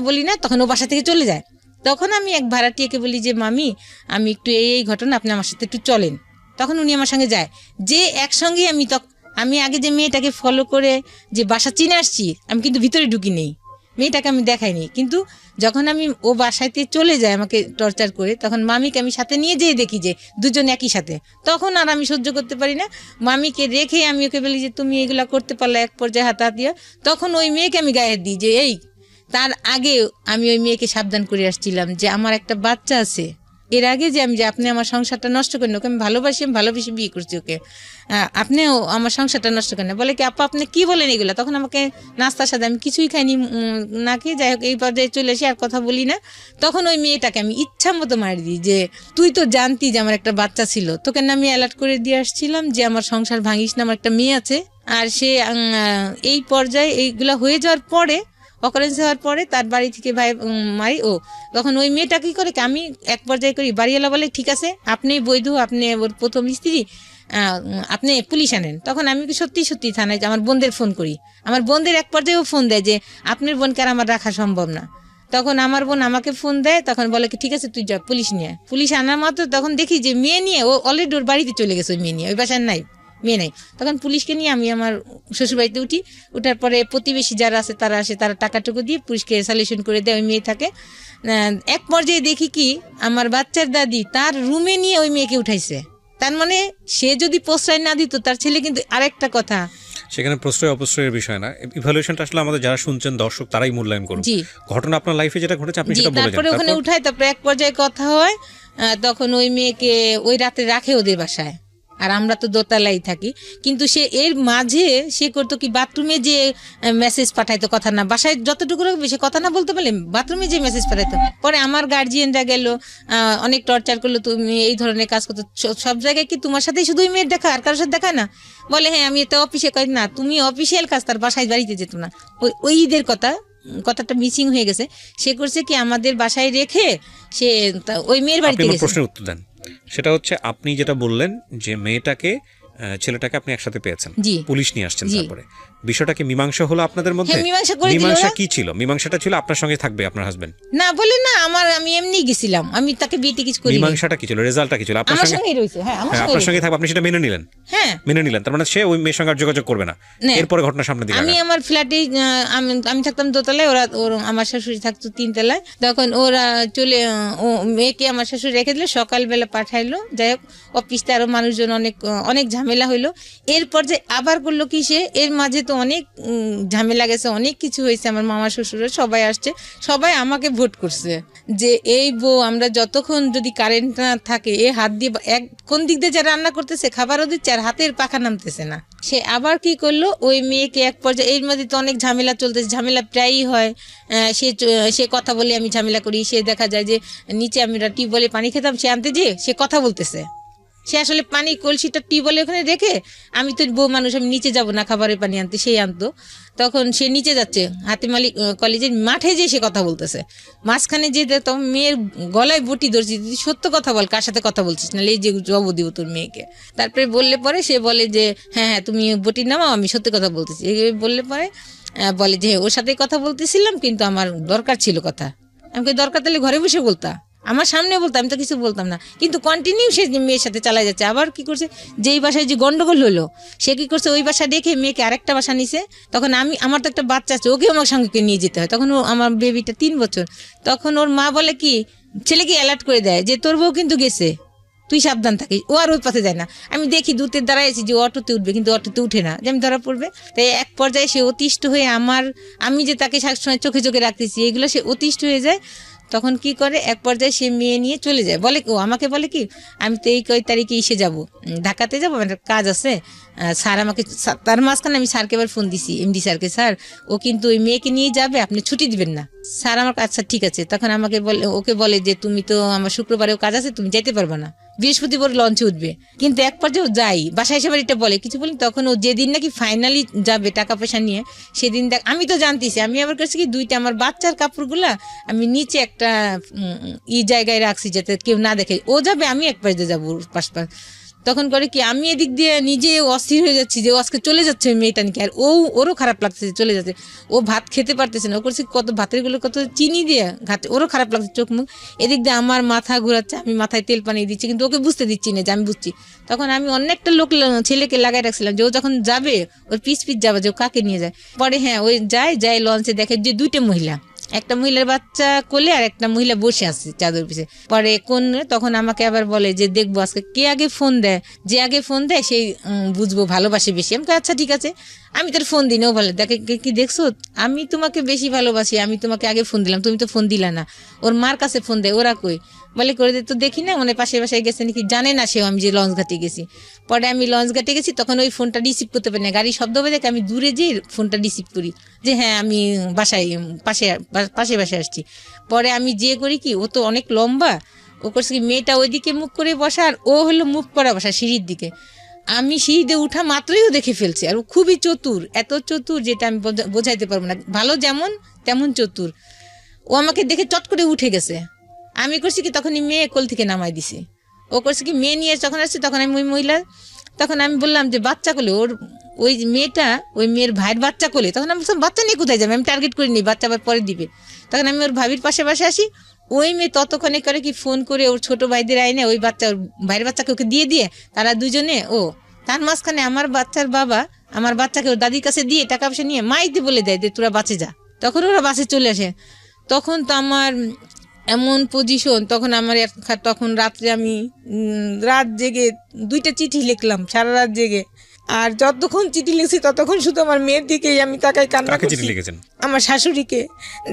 বলি না, তখন ও বাসা থেকে চলে যায়। তখন আমি এক ভাড়াটিয়াকে বলি যে মামি, আমি একটু এই ঘটনা, আপনি আমার সাথে একটু চলেন। তখন উনি আমার সঙ্গে যায়, যে একসঙ্গে আমি আগে যে মেয়েটাকে ফলো করে যে বাসা চিনে আসছি, আমি কিন্তু ভিতরে ঢুকি নেই, মেয়েটাকে আমি দেখাইনি। কিন্তু যখন আমি ও বাসাতে চলে যায় আমাকে টর্চার করে, তখন মামিকে আমি সাথে নিয়ে যেয়ে দেখি যে দুজন একই সাথে, তখন আর আমি সহ্য করতে পারি না, মামিকে রেখে আমি ওকে বলি যে তুমি এগুলা করতে পারলে, এক পর্যায়ে হাতাহাতিয়া। তখন ওই মেয়েকে আমি গায়ে দিই যে এই, তার আগে আমি ওই মেয়েকে সাবধান করে আসছিলাম যে আমার একটা বাচ্চা আছে, এর আগে যে আপনি আমার সংসারটা নষ্ট করেন, ওকে আমি ভালোবেসে বিয়ে করছি ওকে, আপনিও আমার সংসারটা নষ্ট করেন। বলে কি আপা আপনি কি বলেন এগুলো, তখন আমাকে নাস্তার সাথে, আমি কিছুই খাইনি না খেয়ে, যাই হোক এই পর্যায়ে চলে আসি, আর কথা বলি না। তখন ওই মেয়েটাকে আমি ইচ্ছা মতো মারি দিই যে তুই তো জানতি যে আমার একটা বাচ্চা ছিল, তোকে না আমি অ্যালার্ট করে দিয়ে আসছিলাম যে আমার সংসার ভাঙিস না, আমার একটা মেয়ে আছে। আর সে এই পর্যায়ে এইগুলা হয়ে যাওয়ার পরে, অকারেন্স হওয়ার পরে তার বাড়ি থেকে ভাই মারি। তখন ওই মেয়েটা কি করে, আমি এক পর্যায়ে করি, বাড়িওয়ালা বলে ঠিক আছে আপনি বৈধ, আপনি ওর প্রথম স্ত্রী, আপনি পুলিশ আনেন। তখন আমি সত্যি থানায় আমার বোনদের ফোন করি, আমার বোনদের এক পর্যায়েও ফোন দেয় যে আপনার বোনকে আর আমার রাখা সম্ভব না। তখন আমার বোন আমাকে ফোন দেয়, তখন বলে কি ঠিক আছে তুই যা, পুলিশ আনার মাত্র তখন দেখি যে মেয়ে নিয়ে ও অলরেডি ওর বাড়িতে চলে গেছে, ওই মেয়ে নিয়ে, ওই বাসায় মেয়ে নাই। তখন পুলিশকে নিয়ে আমি আমার শ্বশুরবাড়িতে উঠি, উঠার পরে প্রতিবেশী যারা আছে তারা টাকাটুকু দিয়ে পুলিশকে সলিউশন করে দেয়, ওই মেয়ে থাকে। এক পর্যায়ে দেখি কি আমার বাচ্চার দাদি তার রুমে নিয়ে ওই মেয়েকে উঠাইছে, তার মানে সে যদি প্রশ্রয় না দিত তার ছেলে, কিন্তু আরেকটা কথা সেখানে প্রশ্রয় অপ্রশ্রয়ের বিষয় না, ইভালুয়েশনটা আসলে আমাদের যারা শুনছেন দর্শক তারাই মূল্যায়ন করুন। ঘটনা আপনার লাইফে যেটা ঘটেছে আপনি সেটা বলে যান। তারপরে ওখানে উঠায়, তারপরে এক পর্যায়ে কথা হয়, তখন ওই মেয়েকে ওই রাতে রাখে ওদের বাসায়, আর আমরা তো দোতলায় থাকি। কিন্তু সে এর মাঝে সে করতো কি, বাথরুমে যে মেসেজ পাঠাইতো, কথা না, বাসায় যতটুকু রাখবে সে কথা না বলতে পারলে বাথরুমে যে মেসেজ পাঠাইতো। পরে আমার গার্জিয়ানরা গেল, অনেক টর্চার করলো, তুমি এই ধরনের কাজ করতো, সব জায়গায় কি তোমার সাথে শুধুই মেয়ের দেখা, আর কারোর সাথে দেখা না? বলে হ্যাঁ আমি তো অফিসে করি না, তুমি অফিসিয়াল কাজ, তার বাসায় বাড়িতে যেত না। ওই ঈদের কথাটা মিসিং হয়ে গেছে। সে করছে কি, আমাদের বাসায় রেখে সে ওই মেয়ের বাড়িতে গেছে। প্রশ্নের উত্তর দেন। সেটা হচ্ছে আপনি যেটা বললেন যে মেয়েটাকে ছেলেটাকে আপনি একসাথে পেয়েছেন, পুলিশ নিয়ে আসছেন, তারপরে বিষয়টা কি মীমাংসা হলো আপনাদের মধ্যে? মীমাংসা কি ছিল? মীমাংসাটা ছিল আপনার সঙ্গে থাকবে আপনার হাজবেন্ড না বলে না, আমি এমনি গেছিলাম, আমি তাকে বিয়ে কিছু করি। মীমাংসাটা কি ছিল, রেজাল্টটা কি ছিল? আপনার সঙ্গে রয়েছে, হ্যাঁ আপনার সঙ্গে থাকবে, আপনি সেটা মেনে নিলেন। হ্যাঁ মেনে নিলেন, তার মানে সে ওই মেয়ের সঙ্গে আর যোগাযোগ করবে না। এরপরে ঘটনা সামনে দিকে, আমি আমার ফ্ল্যাটে, আমি থাকতাম দোতলায়, ওর আমার শাশুড়ি থাকতো 3 তলায়। তখন ওরা চলে, মেয়েকে আমার শাশুড়ি রেখে দিলে, সকালবেলা পাঠাইলো। যাই হোক, অফিসে আরো মানুষজন, অনেক ঝামেলা হইলো। এরপর যে আবার করলো কি, সে এর মাঝে তো অনেক ঝামেলা গেছে, অনেক কিছু হয়েছে। আমার মামা শ্বশুরের সবাই আসছে, সবাই আমাকে ভোট করছে যে এই বউ, আমরা যতক্ষণ যদি কারেন্ট না থাকে, এ হাত দিয়ে কোন দিক দিয়ে যা রান্না করতেছে, খাবারও দিচ্ছে, আর হাতের পাখা নামতেছে না। সে আবার কি করলো, ওই মেয়েকে এক পর্যায়ে, এর মধ্যে তো অনেক ঝামেলা চলতেছে, ঝামেলা প্রায়ই হয়। সে কথা বলে, আমি ঝামেলা করি। সে দেখা যায় যে নিচে আমি টিউবওয়েলে পানি খেতাম, সে আনতে যেয়ে সে কথা বলতেছে। সে আসলে পানি কলসিটা টিউবওয়েলে ওখানে রেখে, আমি তো বউ মানুষ, আমি নিচে যাব না খাবারের পানি আনতে, সেই আনতো। তখন সে নিচে যাচ্ছে, হাতিমালি কলেজের মাঠে যেয়ে সে কথা বলতেছে। মাঝখানে যে তখন মেয়ের গলায় বটি ধরছি, সত্য কথা বল, কার সাথে কথা বলছিস, না এই যে জব দিব তোর মেয়েকে। তারপরে বললে পরে সে বলে যে হ্যাঁ হ্যাঁ তুমি বটি নামাও, আমি সত্যি কথা বলতেছি। বললে পরে বলে যে ওর সাথে কথা বলতেছিলাম, কিন্তু আমার দরকার ছিল কথা। আমাকে দরকার তাহলে ঘরে বসে বলতা, আমার সামনে বলতাম, আমি তো কিছু বলতাম না। কিন্তু কন্টিনিউ সে মেয়ের সাথে চালাই যাচ্ছে। আবার কি করছে, যেই বাসায় যে গন্ডগোল হলো, সে কি করছে, ওই বাসা দেখে মেয়েকে আরেকটা বাসা নিছে। তখন আমার তো একটা বাচ্চা আছে, ওকে আমার সঙ্গে নিয়ে যেতে হয়। তখন আমার বেবিটা 3 বছর। তখন ওর মা বলে কি, ছেলেকে অ্যালার্ট করে দেয় যে তোর বউ কিন্তু গেছে, তুই সাবধান থাকিস। ও আর ওই পথে যায় না। আমি দেখি দূতের দাঁড়াইছি যে অটোতে উঠবে, কিন্তু অটোতে উঠে না, যে আমি ধরা পড়বে। তাই এক পর্যায়ে সে অতিষ্ঠ হয়ে, আমি যে তাকে সবসময় চোখে চোখে রাখতেছি, এগুলো সে অতিষ্ঠ হয়ে যায়। তখন কি করে, এক পর্যায়ে সে মেয়ে নিয়ে চলে যায়। বলে আমাকে বলে কি, আমি তো এই কয় তারিখে এসে যাবো, ঢাকাতে যাবো, আমার কাজ আছে। স্যার আমাকে, তার মাঝখানে আমি স্যারকে এবার ফোন দিছি, এমডি স্যারকে, স্যার ও কিন্তু ওই মেয়েকে নিয়ে যাবে, আপনি ছুটি দিবেন না। স্যার আমার, আচ্ছা ঠিক আছে। তখন ওকে বলে যে তুমি তো আমার শুক্রবারেও কাজ আছে, তুমি যেতে পারবে না, বৃহস্পতিবার লঞ্চে উঠবে। কিন্তু এক পর্যায়ে যাই, বাসায় এসে এটা বলে কিছু বলি। তখন ও যেদিন নাকি ফাইনালি যাবে টাকা পয়সা নিয়ে, সেদিন আমি তো জানতেছি, আমি আবার কাছে কি 2টা আমার বাচ্চার কাপড়গুলা আমি নিচে একটা জায়গায় রাখছি যাতে কেউ না দেখে। ও যাবে, আমি এক পাশে যাবো পাশ। তখন করে কি, আমি এদিক দিয়ে নিজে অস্থির হয়ে যাচ্ছি যে আজকে চলে যাচ্ছে মেয়েটা নাকি। আর ওরও খারাপ লাগছে চলে যাচ্ছে, ও ভাত খেতে পারতেছে না। ও করছে কত ভাতের গুলো কত চিনি দিয়ে ঘাটে, ওরও খারাপ লাগছে চোখ মুখ। এদিক দিয়ে আমার মাথা ঘুরাচ্ছে, আমি মাথায় তেল পানি দিচ্ছি, কিন্তু ওকে বুঝতে দিচ্ছি না যে আমি বুঝছি। তখন আমি অনেকটা ছেলেকে লাগাই রাখছিলাম যে ও যখন যাবে, ওর পিস যাবে যে ও কাকে নিয়ে যায়। পরে হ্যাঁ ওই যায় লঞ্চে, দেখে যে 2টা মহিলা, একটা মহিলার বাচ্চা কোলে আর একটা মহিলা বসে আছে চাদর পিছে। পরে তখন আমাকে আবার বলে যে দেখবো আজকে কে আগে ফোন দেয়, যে আগে ফোন দেয় সেই বুঝবো ভালোবাসে বেশি। আমি আচ্ছা ঠিক আছে, আমি তোর ফোন দিই। ও বলে দেখে কি দেখছো, আমি তোমাকে বেশি ভালোবাসি, আমি তোমাকে আগে ফোন দিলাম, তুমি তো ফোন দিলা না। ওর মার কাছে ফোন দেয়, ওরা কই বলে করে দে তো, দেখি না মানে পাশে বাসায় গেছে নাকি, জানে না সেও আমি যে লঞ্চ ঘাটে গেছি। পরে আমি লঞ্চ ঘাটে গেছি, তখন ওই ফোনটা রিসিভ করতে পারি না, গাড়ি শব্দ হয়ে দেখে আমি দূরে যেয়ে ফোনটা রিসিভ করি যে হ্যাঁ আমি বাসায় বাসায় আসছি। পরে আমি যে করি কি, ও তো অনেক লম্বা, ও করছে কি মেয়েটা ওইদিকে মুখ করে বসা, আর ও হলো মুখ করা বসা সিঁড়ির দিকে। আমি সিঁড়িতে উঠা মাত্রই ও দেখে ফেলছে। আর ও খুবই চতুর, এত চতুর যেটা আমি বোঝাইতে পারবো না। ভালো যেমন তেমন চতুর। ও আমাকে দেখে চট করে উঠে গেছে। আমি করছি কি, তখনই মেয়ে কোল থেকে নামাই দিছি। ও করছে কি, মেয়ে নিয়ে যখন আসছে তখন আমি ওই মহিলা, তখন আমি বললাম যে বাচ্চা কোলে, ওর ওই মেয়েটা ওই মেয়ের ভাইয়ের বাচ্চা কোলে। তখন আমি বললাম বাচ্চা নিয়ে কোথায় যাবে, আমি টার্গেট করি নি, বাচ্চা আবার পরে দিবে। তখন আমি ওর ভাবির পাশে আসি, ওই মেয়ে ততক্ষণে করে কি ফোন করে ওর ছোট ভাইদের আইনে ওই বাচ্চা, ওর ভাইয়ের বাচ্চাকে ওকে দিয়ে তারা দুজনে, তার মাঝখানে আমার বাচ্চার বাবা আমার বাচ্চাকে ওর দাদির কাছে দিয়ে টাকা পয়সা নিয়ে মাইতে বলে দেয় যে তোরা বাঁচে যা। তখন ওরা বাসে চলে আসে। তখন তো আমার এমন পজিশন, তখন রাত্রে আমি রাত জেগে 2টা চিঠি লিখলাম, সারা রাত জেগে। আর যতক্ষণ চিঠি লিখছি ততক্ষণ শুধু আমার মেয়ের দিকেই আমি তাকাই, কান্না করছি। আমার শাশুড়িকে,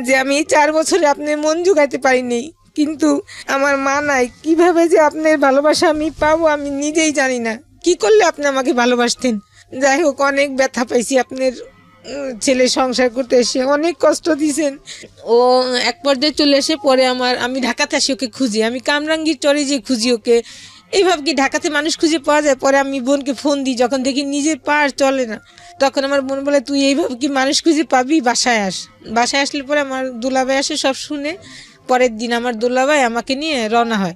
যে আমি 4 বছরে আপনার মন জোগাইতে পারিনি, কিন্তু আমার মা নাই, কিভাবে যে আপনার ভালোবাসা আমি পাবো আমি নিজেই জানি না। কি করলে আপনি আমাকে ভালোবাসতেন। যাই হোক, অনেক ব্যথা পাইছি আপনার ছেলে সংসার করতে এসে, অনেক কষ্ট দিয়েছেন। ও এক পর্যায়ে চলে এসে পরে আমি ঢাকাতে আসি ওকে খুঁজি, আমি কামরাঙ্গীর চরে যে খুঁজি ওকে। এইভাবে কি ঢাকাতে মানুষ খুঁজে পাওয়া যায়? পরে আমি বোনকে ফোন দিই, যখন দেখি নিজের পা আর চলে না, তখন আমার বোন বলে তুই এইভাবে কি মানুষ খুঁজে পাবি, বাসায় আস। বাসায় আসলে পরে আমার দুলাভাই আসে, সব শুনে পরের দিন আমার দুলাভাই আমাকে নিয়ে রওনা হয়।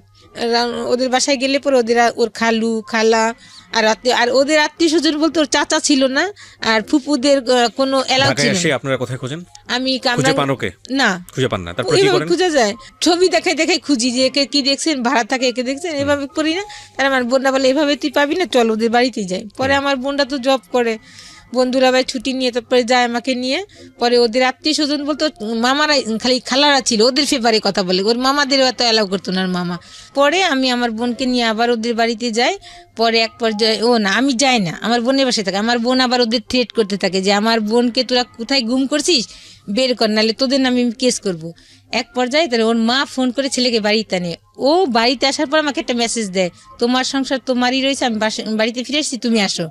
ওদের বাসায় গেলে পরে ওর খালু খালা আর ওদের আত্মীয় স্বজন বলতে ওর চাচা ছিল না, আর ফুপুদের কোনো এলাও ছিল না। আপনারা কোথায় খোঁজেন? আমি না খুঁজে পান না, তারপর কি করেন? খুঁজে যায়, ছবি দেখাই দেখাই খুঁজি যে একে কি দেখছেন, ভাড়া থাকে একে দেখছেন, এভাবে করি না। তার আমার বোনটা বলে এভাবে তুই পাবি না, চল ওদের বাড়িতেই যাই। পরে আমার বোনটা তো জব করে, বন্ধুরা ভাই ছুটি নিয়ে তারপরে যায় আমাকে নিয়ে। পরে ওদের আত্মীয় স্বজন বলতো মামারা, খালি খালারা ছিল, ওদের ফেভারে কথা বলে, ওর মামাদেরও এত অ্যালাউ করতো না মামা। পরে আমি আমার বোনকে নিয়ে আবার ওদের বাড়িতে যাই। পরে এক পর্যায়ে আমি যাই না, আমার বোনের বাসায় থাকে। আমার বোন আবার ওদের থ্রেট করতে থাকে যে আমার বোনকে তোরা কোথায় গুম করছিস, বের কর, নাহলে তোদের নামে আমি কেস করব। এক পর্যায়ে তাহলে ওর মা ফোন করে ছেলেকে বাড়িতে আনে। ও বাড়িতে আসার পর আমাকে একটা মেসেজ দেয়, তোমার সংসার তোমারই রয়েছে, আমি বাড়িতে ফিরে এসেছি, তুমি আসো।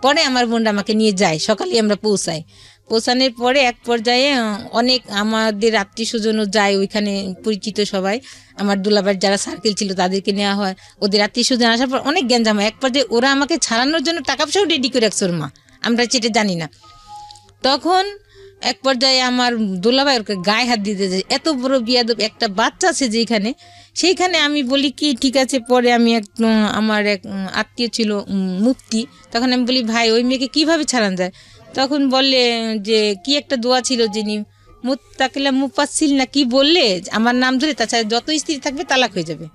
পরে আমার বোনটা আমাকে নিয়ে যায়, সকালে আমরা পৌঁছানোর পরে এক পর্যায়ে অনেক আমাদের আত্মীয় স্বজনও যায় ওইখানে, পরিচিত সবাই, আমার দুলাভাইয়ের যারা সার্কেল ছিল তাদেরকে নেওয়া হয়। ওদের আত্মীয় স্বজন আসার পর অনেক গ্যাঞ্জাম হয়। এক পর্যায়ে ওরা আমাকে ছাড়ানোর জন্য টাকা পয়সাও রেডি করে রাখছে ওর মা, আমরা সেটা জানি না। তখন এক পর্যায়ে আমার দুলাভাই ওকে গায়ে হাত দিতে যায়, এত বড় বিয়াদব একটা বাচ্চা আছে যেখানে, সেইখানে আমি বলি কি ঠিক আছে। পরে আমি আমার এক আত্মীয় ছিল মুফতি, তখন আমি বলি ভাই ওই মেয়েকে কিভাবে ছাড়ানো যায়? তখন বললে যে কি একটা দোয়া ছিল, যিনি মুত্তাকিলা মুফাসসিল না কি বললে আমার নাম ধরে, তাছাড়া যত স্ত্রী থাকবে তালাক হয়ে যাবে।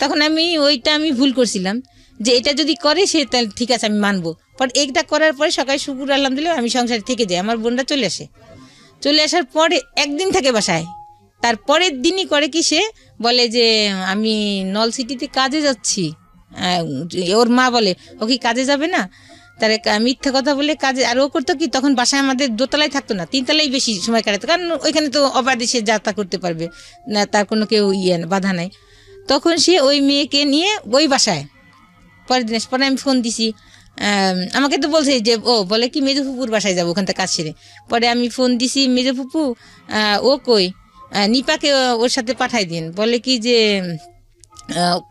তখন আমি ভুল করছিলাম যে এটা যদি করে সে তাহলে ঠিক আছে আমি মানবো। পর এইটা করার পরে সকালে শুকুর আলহামদুলিল্লাহ আমি সংসারে থেকে যাই। আমার বোনটা চলে আসার পরে একদিন থাকে বাসায়, তারপরের দিনই করে কি সে বলে যে আমি নল সিটিতে কাজে যাচ্ছি। ওর মা বলে ও কি কাজে যাবে না, তার মিথ্যা কথা বলে কাজে। আর ও করতো কি, তখন বাসায় আমাদের দোতলায় থাকতো না, তিনতলায় বেশি সময় কাটাতো, কারণ ওইখানে তো অবাধে সে যাত্রা করতে পারবে না, তার কোনো কেউ বাধা নাই। তখন সে ওই মেয়েকে নিয়ে ওই বাসায়, পরের দিন পরে আমি ফোন দিছি, আমাকে তো বলছে যে বলে কি মেজো ফুপুর বাসায় যাবো ওখান থেকে কাজ সেরে। পরে আমি ফোন দিছি, মেজো ফুপু ও কই, নিপাকে ওর সাথে পাঠাই দিন। বলে কি যে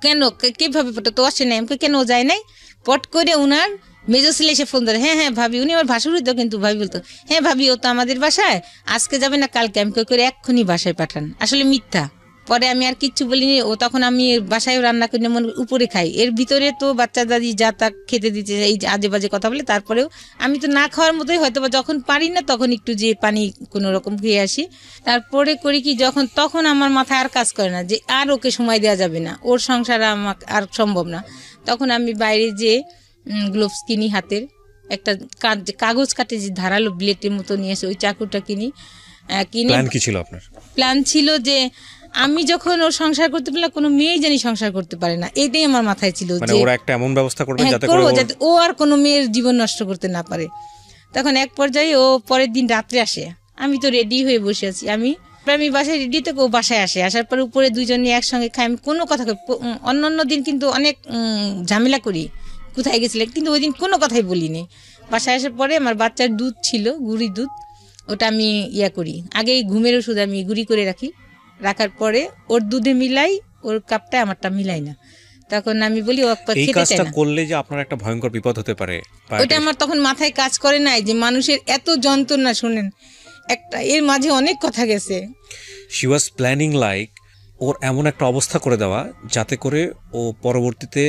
কেন কীভাবে তো আসে নাই, আমাকে কেন যায় নাই। পট করে উনার মেজো ছেলে এসে ফোন ধরে, হ্যাঁ ভাবি, উনি আমার ভাসুরই তো, কিন্তু ভাবি বলতো হ্যাঁ ভাবি ও তো আমাদের বাসায় আজকে যাবে না কালকে, আমি করে এক্ষুনি বাসায় পাঠান। আসলে মিথ্যা। পরে আমি আর কিচ্ছু বলিনি। তখন আমি বাসায় রান্না করে মনে উপরে খাই, এর ভিতরে তো বাচ্চা দাদি যা তা খেতে দিতে এই আজে বাজে কথা বলে। তারপরেও আমি তো না খাওয়ার মতোই, হয়তো বা যখন পারি না তখন একটু যে পানি কোনো রকম খেয়ে আসি। তারপরে করি কি, তখন আমার মাথায় আর কাজ করে না যে আর ওকে সময় দেওয়া যাবে না, ওর সংসার আমাকে আর সম্ভব না। তখন আমি বাইরে যে গ্লোভস কিনি, হাতের একটা কাগজ কাটে যে ধারালো ব্লেডের মতো নিয়ে এসে ওই চাকুটা কিনি। প্ল্যান কি ছিল আপনার? প্ল্যান ছিল যে আমি যখন ওর সংসার করতে পারলাম, কোনো মেয়েই জানি সংসার করতে পারে না, এটাই আমার মাথায় ছিল যে ওরা একটা এমন ব্যবস্থা করবে যাতে ও আর কোনো মেয়ের জীবন নষ্ট করতে না পারে। তখন এক পর্যায়ে ও পরের দিন রাত্রে আসে, আমি তো রেডি হয়ে বসে আছি, আমি বাসায় রেডি থেকে ও বাসায় আসার পরে উপরে দুজনে একসঙ্গে খাই। আমি কোনো কথা অন্য দিন কিন্তু অনেক ঝামেলা করি, কোথায় গেছিলেন, কিন্তু ওই দিন কোনো কথাই বলিনি। বাসায় আসার পরে আমার বাচ্চার দুধ ছিল, গুঁড়ি দুধ, ওটা আমি করি, আগে ঘুমের ওষুধ আমি গুঁড়ি করে রাখার পরে ওর দুধে মিলাই, ওর কাপটা আমারটা মিলাই না। তখন আমি বলি ও খেতে চায় না, করলে যে আপনার একটা ভয়ঙ্কর বিপদ হতে পারে, ওটা আমার তখন মাথায় কাজ করে নাই যে মানুষের এত যন্ত্রণা। শুনেন, একটা এর মাঝে অনেক কথা গেছে। শি ওয়াজ প্ল্যানিং লাইক ওর এমন একটা অবস্থা করে দেওয়া যাতে করে ও পরবর্তীতে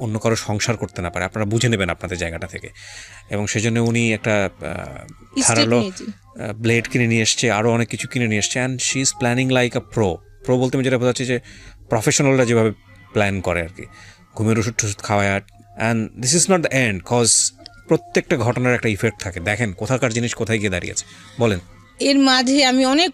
অন্য কারো সংসার করতে না পারে, আপনারা বুঝে নেবেন আপনাদের জায়গাটা থেকে। এবং সেজন্য উনি একটা ধারালো ব্লেড কিনে নিয়ে এসছে, আরও অনেক কিছু কিনে নিয়ে এসছে। And she is planning like a pro বলতে আমি যেটা বোঝাচ্ছি যে প্রফেশনালরা যেভাবে প্ল্যান করে আর কি, ঘুমের ওষুধ খাওয়ায়। And this is not the end, cause প্রত্যেকটা ঘটনার একটা ইফেক্ট থাকে। দেখেন কোথাকার জিনিস কোথায় গিয়ে দাঁড়িয়েছে। বলেন। এর মাঝে আমি অনেক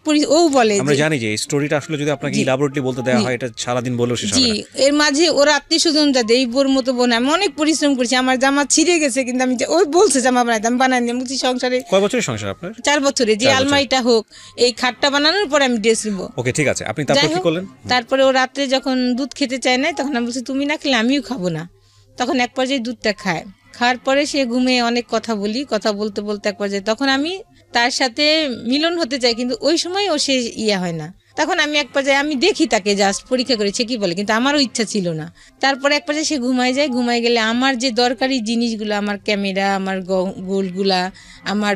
বলে আমরা জানি যে এই স্টোরিটা আসলে যদি আপনাকে ইলাবোরেটলি বলতে দেওয়া হয় এটা সারাদিন বলেও শেষ হবে না। এর মাঝে ওরা আত্মীয় স্বজন যাদের এই বোর মতো বোন, আমি অনেক পরিশ্রম করছি, আমার জামা ছিঁড়ে গেছে, কিন্তু আমি ওই বলছে জামা বানাইতে, আমি বানাই নি। বলছি সংসারে কয় বছরের সংসার আপনার? 4 বছরে, যে আলমারিটা হোক, এই খাটটা বানানোর পর আমি ড্রেস নিবো। ওকে ঠিক আছে, আপনি তারপর কি করলেন? তারপরে ও রাত্রে যখন দুধ খেতে চায় না, তখন আমি বলছি তুমি না খেলে আমিও খাবো না। তখন এক পর্যায়ে দুধটা খাওয়ার পরে সে ঘুমিয়ে অনেক কথা বলতে বলতে এক পর্যায়ে তখন আমি তার সাথে মিলন হতে চাই, কিন্তু ওই সময় ও সে হয় না। তখন আমি এক পর্যায়ে আমি দেখি তাকে, জাস্ট পরীক্ষা করেছে কি বলে, কিন্তু আমারও ইচ্ছা ছিল না। তারপরে এক পর্যায়ে সে ঘুমায় গেলে আমার যে দরকারি জিনিসগুলো, আমার ক্যামেরা, আমার গোলগুলা, আমার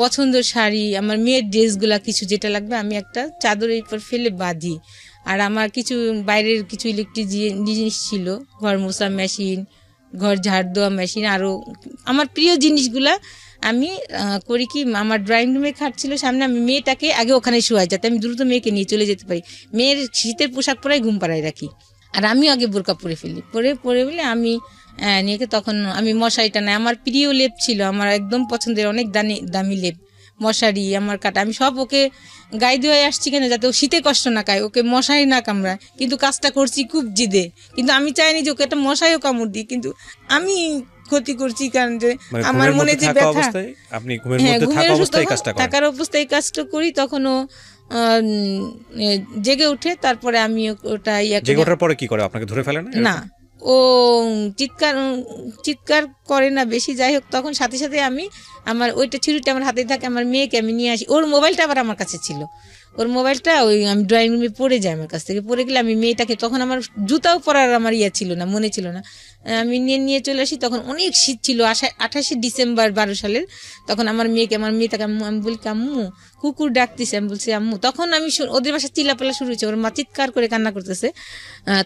পছন্দের শাড়ি, আমার মেয়ের ড্রেসগুলা, কিছু যেটা লাগবে আমি একটা চাদরের উপর ফেলে বাঁধি। আর আমার কিছু বাইরের কিছু ইলেকট্রিক জিনিস ছিল, ঘর মোছা মেশিন, ঘর ঝাড় দেওয়া মেশিন, আরও আমার প্রিয় জিনিসগুলা আমি করি কি, আমার ড্রয়িং রুমে খাট ছিল সামনে, আমি মেয়েটাকে আগে ওখানে শোয়াই যাতে আমি দ্রুত মেয়েকে নিয়ে চলে যেতে পারি। মেয়ের শীতের পোশাক পরাই ঘুম পাড়ায় রাখি, আর আমিও আগে বোরকা পরে ফেলি। পরে বলে আমি নিয়ে তখন আমি মশারিটা নাই, আমার প্রিয় লেপ ছিল, আমার একদম পছন্দের অনেক দামি লেপ, মশারি, আমার কাটা, আমি সব ওকে গায়ে দিয়ে আসছি কেন, যাতে ও শীতে কষ্ট না খায়, ওকে মশারি না কামড়ায়। কিন্তু কাজটা করছি খুব জিদে, কিন্তু আমি চাইনি যে ওকে একটা মশাইও কামড় দিই, কিন্তু আমি ক্ষতি করছি, কারণ যে আমার মনে যে ব্যথা, আপনি ঘুমের মধ্যে থাকা অবস্থায় কাজটা করেন, থাকার অবস্থায় কাজটা করি, তখন ও জেগে উঠে। তারপরে আমি ওটা জেগে ওঠার পরে কি করে, আপনাকে ধরে ফেলে না? ও চিৎকার করে না বেশি, যাই হোক। তখন সাথে সাথে আমি আমার ওইটা ছুরিটা আমার হাতে থাকে, আমার মেয়েকে আমি নিয়ে আসি। ওর মোবাইলটা আবার আমার কাছে ছিল, ওর মোবাইলটা ওই আমি ড্রয়িং রুমে পড়ে যায়, আমার কাছ থেকে পড়ে গেলে আমি মেয়েটাকে, তখন আমার জুতাও পরার আমার ছিল না, মনে ছিল না, আমি নিয়ে চলে আসি। তখন অনেক শীত ছিল, 28শে ডিসেম্বর 12 সালের। তখন আমার মেয়েটাকে আমি বলি, আম্মু কুকুর ডাকতেছে, আমি বলছি আম্মু। তখন আমি ওদের বাসায় চিল্লাপাল্লা শুরু হয়েছে, ওর মা চিৎকার করে কান্না করতেছে,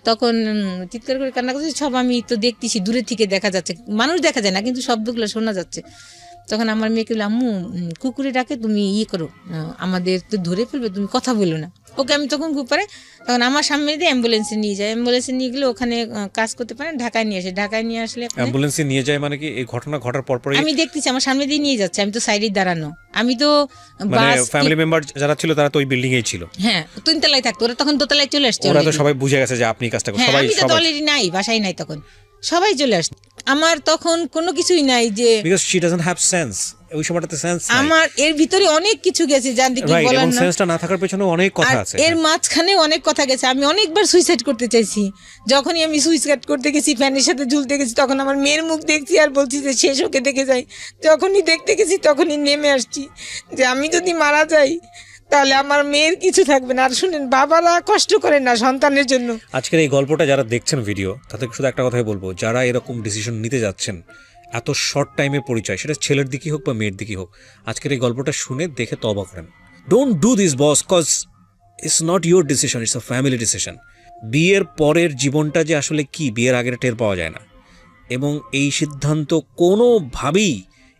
তখন চিৎকার করে কান্না করতেছে, সব আমি তো দেখতেছি, দূরে থেকে দেখা যাচ্ছে, মানুষ দেখা যায় না কিন্তু শব্দগুলো শোনা যাচ্ছে। তখন আমার মেয়েকে বলে, আম্মু কুকুরে ডাকে, তুমি করো, আমাদের তো ধরে ফেলবে, তুমি কথা বলো না। ওকে আমি তখন পারে, তখন আমার সামনে দিয়ে অ্যাম্বুলেন্সে নিয়ে যায়, অ্যাম্বুলেন্সে নিয়ে গেলে ওখানে কাজ করতে পারে, ঢাকায় নিয়ে আসে। ঢাকায় নিয়ে আসলে অ্যাম্বুলেন্সে নিয়ে যায় মানে কি, এই ঘটনা ঘটার পর আমি দেখতেছি আমার সামনে দিয়ে নিয়ে যাচ্ছে, আমি তো সাইডে দাঁড়ানো, আমি তো ফ্যামিলি মেম্বার যারা ছিল তারা তো ওই বিল্ডিং এই ছিল, হ্যাঁ 3 তলায় থাকতো, ওরা তখন 2 তলায় চলে আসছে, ওরা তো সবাই বুঝে গেছে যে আপনি কাজটা করেন, সবাই আমি তো অলরেডি নাই, বাসায় নাই, তখন সবাই চলে আসছে। আমার তখন কোনো কিছুই নাই, যে because she doesn't have sense, ওই সময়টাতে সেন্স নাই, আমার এর ভিতরে অনেক কিছু গেছে, জানতে কি বলার না, সেন্সটা না থাকার পেছনে অনেক কথা আছে, এর মাঝখানে অনেক কথা গেছে। আমি অনেকবার সুইসাইড করতে চাইছি, যখনই আমি সুইসাইড করতে গেছি, ফ্যানের সাথে ঝুলতে গেছি, তখন আমার মেয়ের মুখ দেখছি আর বলছি যে শেষ ওকে দেখে যাই। যখনই দেখতে গেছি তখনই নেমে আসছি যে আমি যদি মারা যাই তাহলে আমার মেয়ের কিছু থাকবে না। আর শুনেন, বাবারা কষ্ট করেন না সন্তানের জন্য। আজকের এই গল্পটা যারা দেখছেন ভিডিও, তাদের শুধু একটা কথাই বলবো, যারা এরকম ডিসিশন নিতে যাচ্ছেন, এত শর্ট টাইমে পরিচয়, সেটা ছেলের দিকে হোক বা মেয়ের দিকে হোক, আজকের এই গল্পটা শুনে দেখে তওবা করেন। Don't do this boss, cause it's not your decision, it's a family decision. বিয়ের পরের জীবনটা যে আসলে কি, বিয়ের আগের টের পাওয়া যায় না, এবং এই সিদ্ধান্ত কোনোভাবেই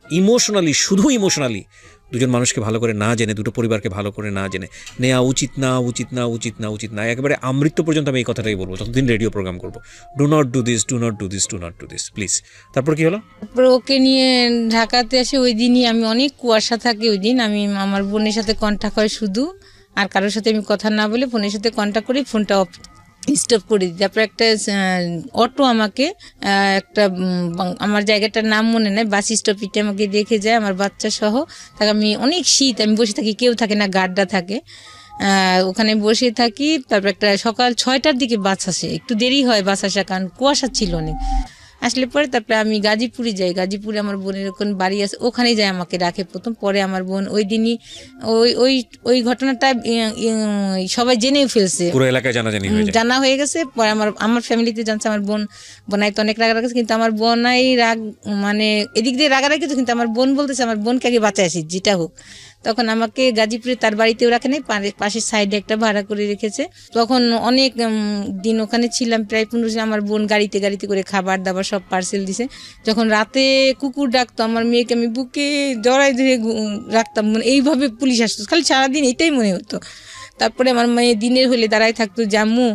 ইমোশনালি, শুধু ইমোশনালি দুজন মানুষকে ভালো করে না জেনে, দুটো পরিবারকে ভালো করে না জেনে নেওয়া উচিত না। একেবারে আমৃত্যু পর্যন্ত আমি এই কথাটাই বলবো, ততদিন রেডিও প্রোগ্রাম করবো। Do not do this please. তারপর কি হলো? তারপর ওকে নিয়ে ঢাকাতে আসে। ওই দিনই আমি অনেক কুয়াশা থাকে, ওই দিন আমি আমার বোনের সাথে কন্ট্যাক্ট হয় শুধু, আর কারোর সাথে আমি কথা না বলে ফোনের সাথে কন্ট্যাক্ট করি, ফোনটা স্টপ করে দিই। তারপর একটা অটো আমাকে একটা আমার জায়গাটার নাম মনে নেই, বাস স্টপিটে আমাকে দেখে যায়, আমার বাচ্চা সহ। তাকে আমি অনেক শীত, আমি বসে থাকি, কেউ থাকে না, গার্ডরা থাকে, ওখানে বসে থাকি। তারপর একটা সকাল 6টার দিকে বাস আসে, একটু দেরি হয় বাস আসা, কারণ কুয়াশা ছিল অনেক। আসলে পরে তারপরে আমি গাজীপুরে যাই, গাজীপুরে আমার বোনের ওখানে বাড়ি আছে, ওখানে যাই, আমাকে রাখে প্রথম। পরে আমার বোন ওই দিনই ওই ঘটনাটা সবাই জেনেও ফেলছে, পুরো এলাকায় জানা হয়ে গেছে। পরে আমার ফ্যামিলিতে জানছে, আমার বোনাই তো অনেক রাগ আছে, কিন্তু আমার বোনাই রাগ মানে এদিক দিয়ে রাগারাগি তো, কিন্তু আমার বোন বলতেছে আমার বোনকে আগে বাঁচায় আসি যেটা হোক। তখন আমাকে গাজীপুরে তার বাড়িতেও রাখে নাই, পাশের সাইডে একটা ভাড়া করে রেখেছে। তখন অনেক দিন ওখানে ছিলাম, প্রায় 15 দিন। আমার বোন গাড়িতে করে খাবার দাবার সব পার্সেল দিছে। যখন রাতে কুকুর ডাকতো, আমার মেয়েকে আমি বুকে জড়াই ধরে রাখতাম, মানে এইভাবে পুলিশ আসতো, খালি সারাদিন এটাই মনে হতো। তারপরে আমার মেয়ে দিনের হলে দাঁড়ায় থাকতো, যে আম্মু,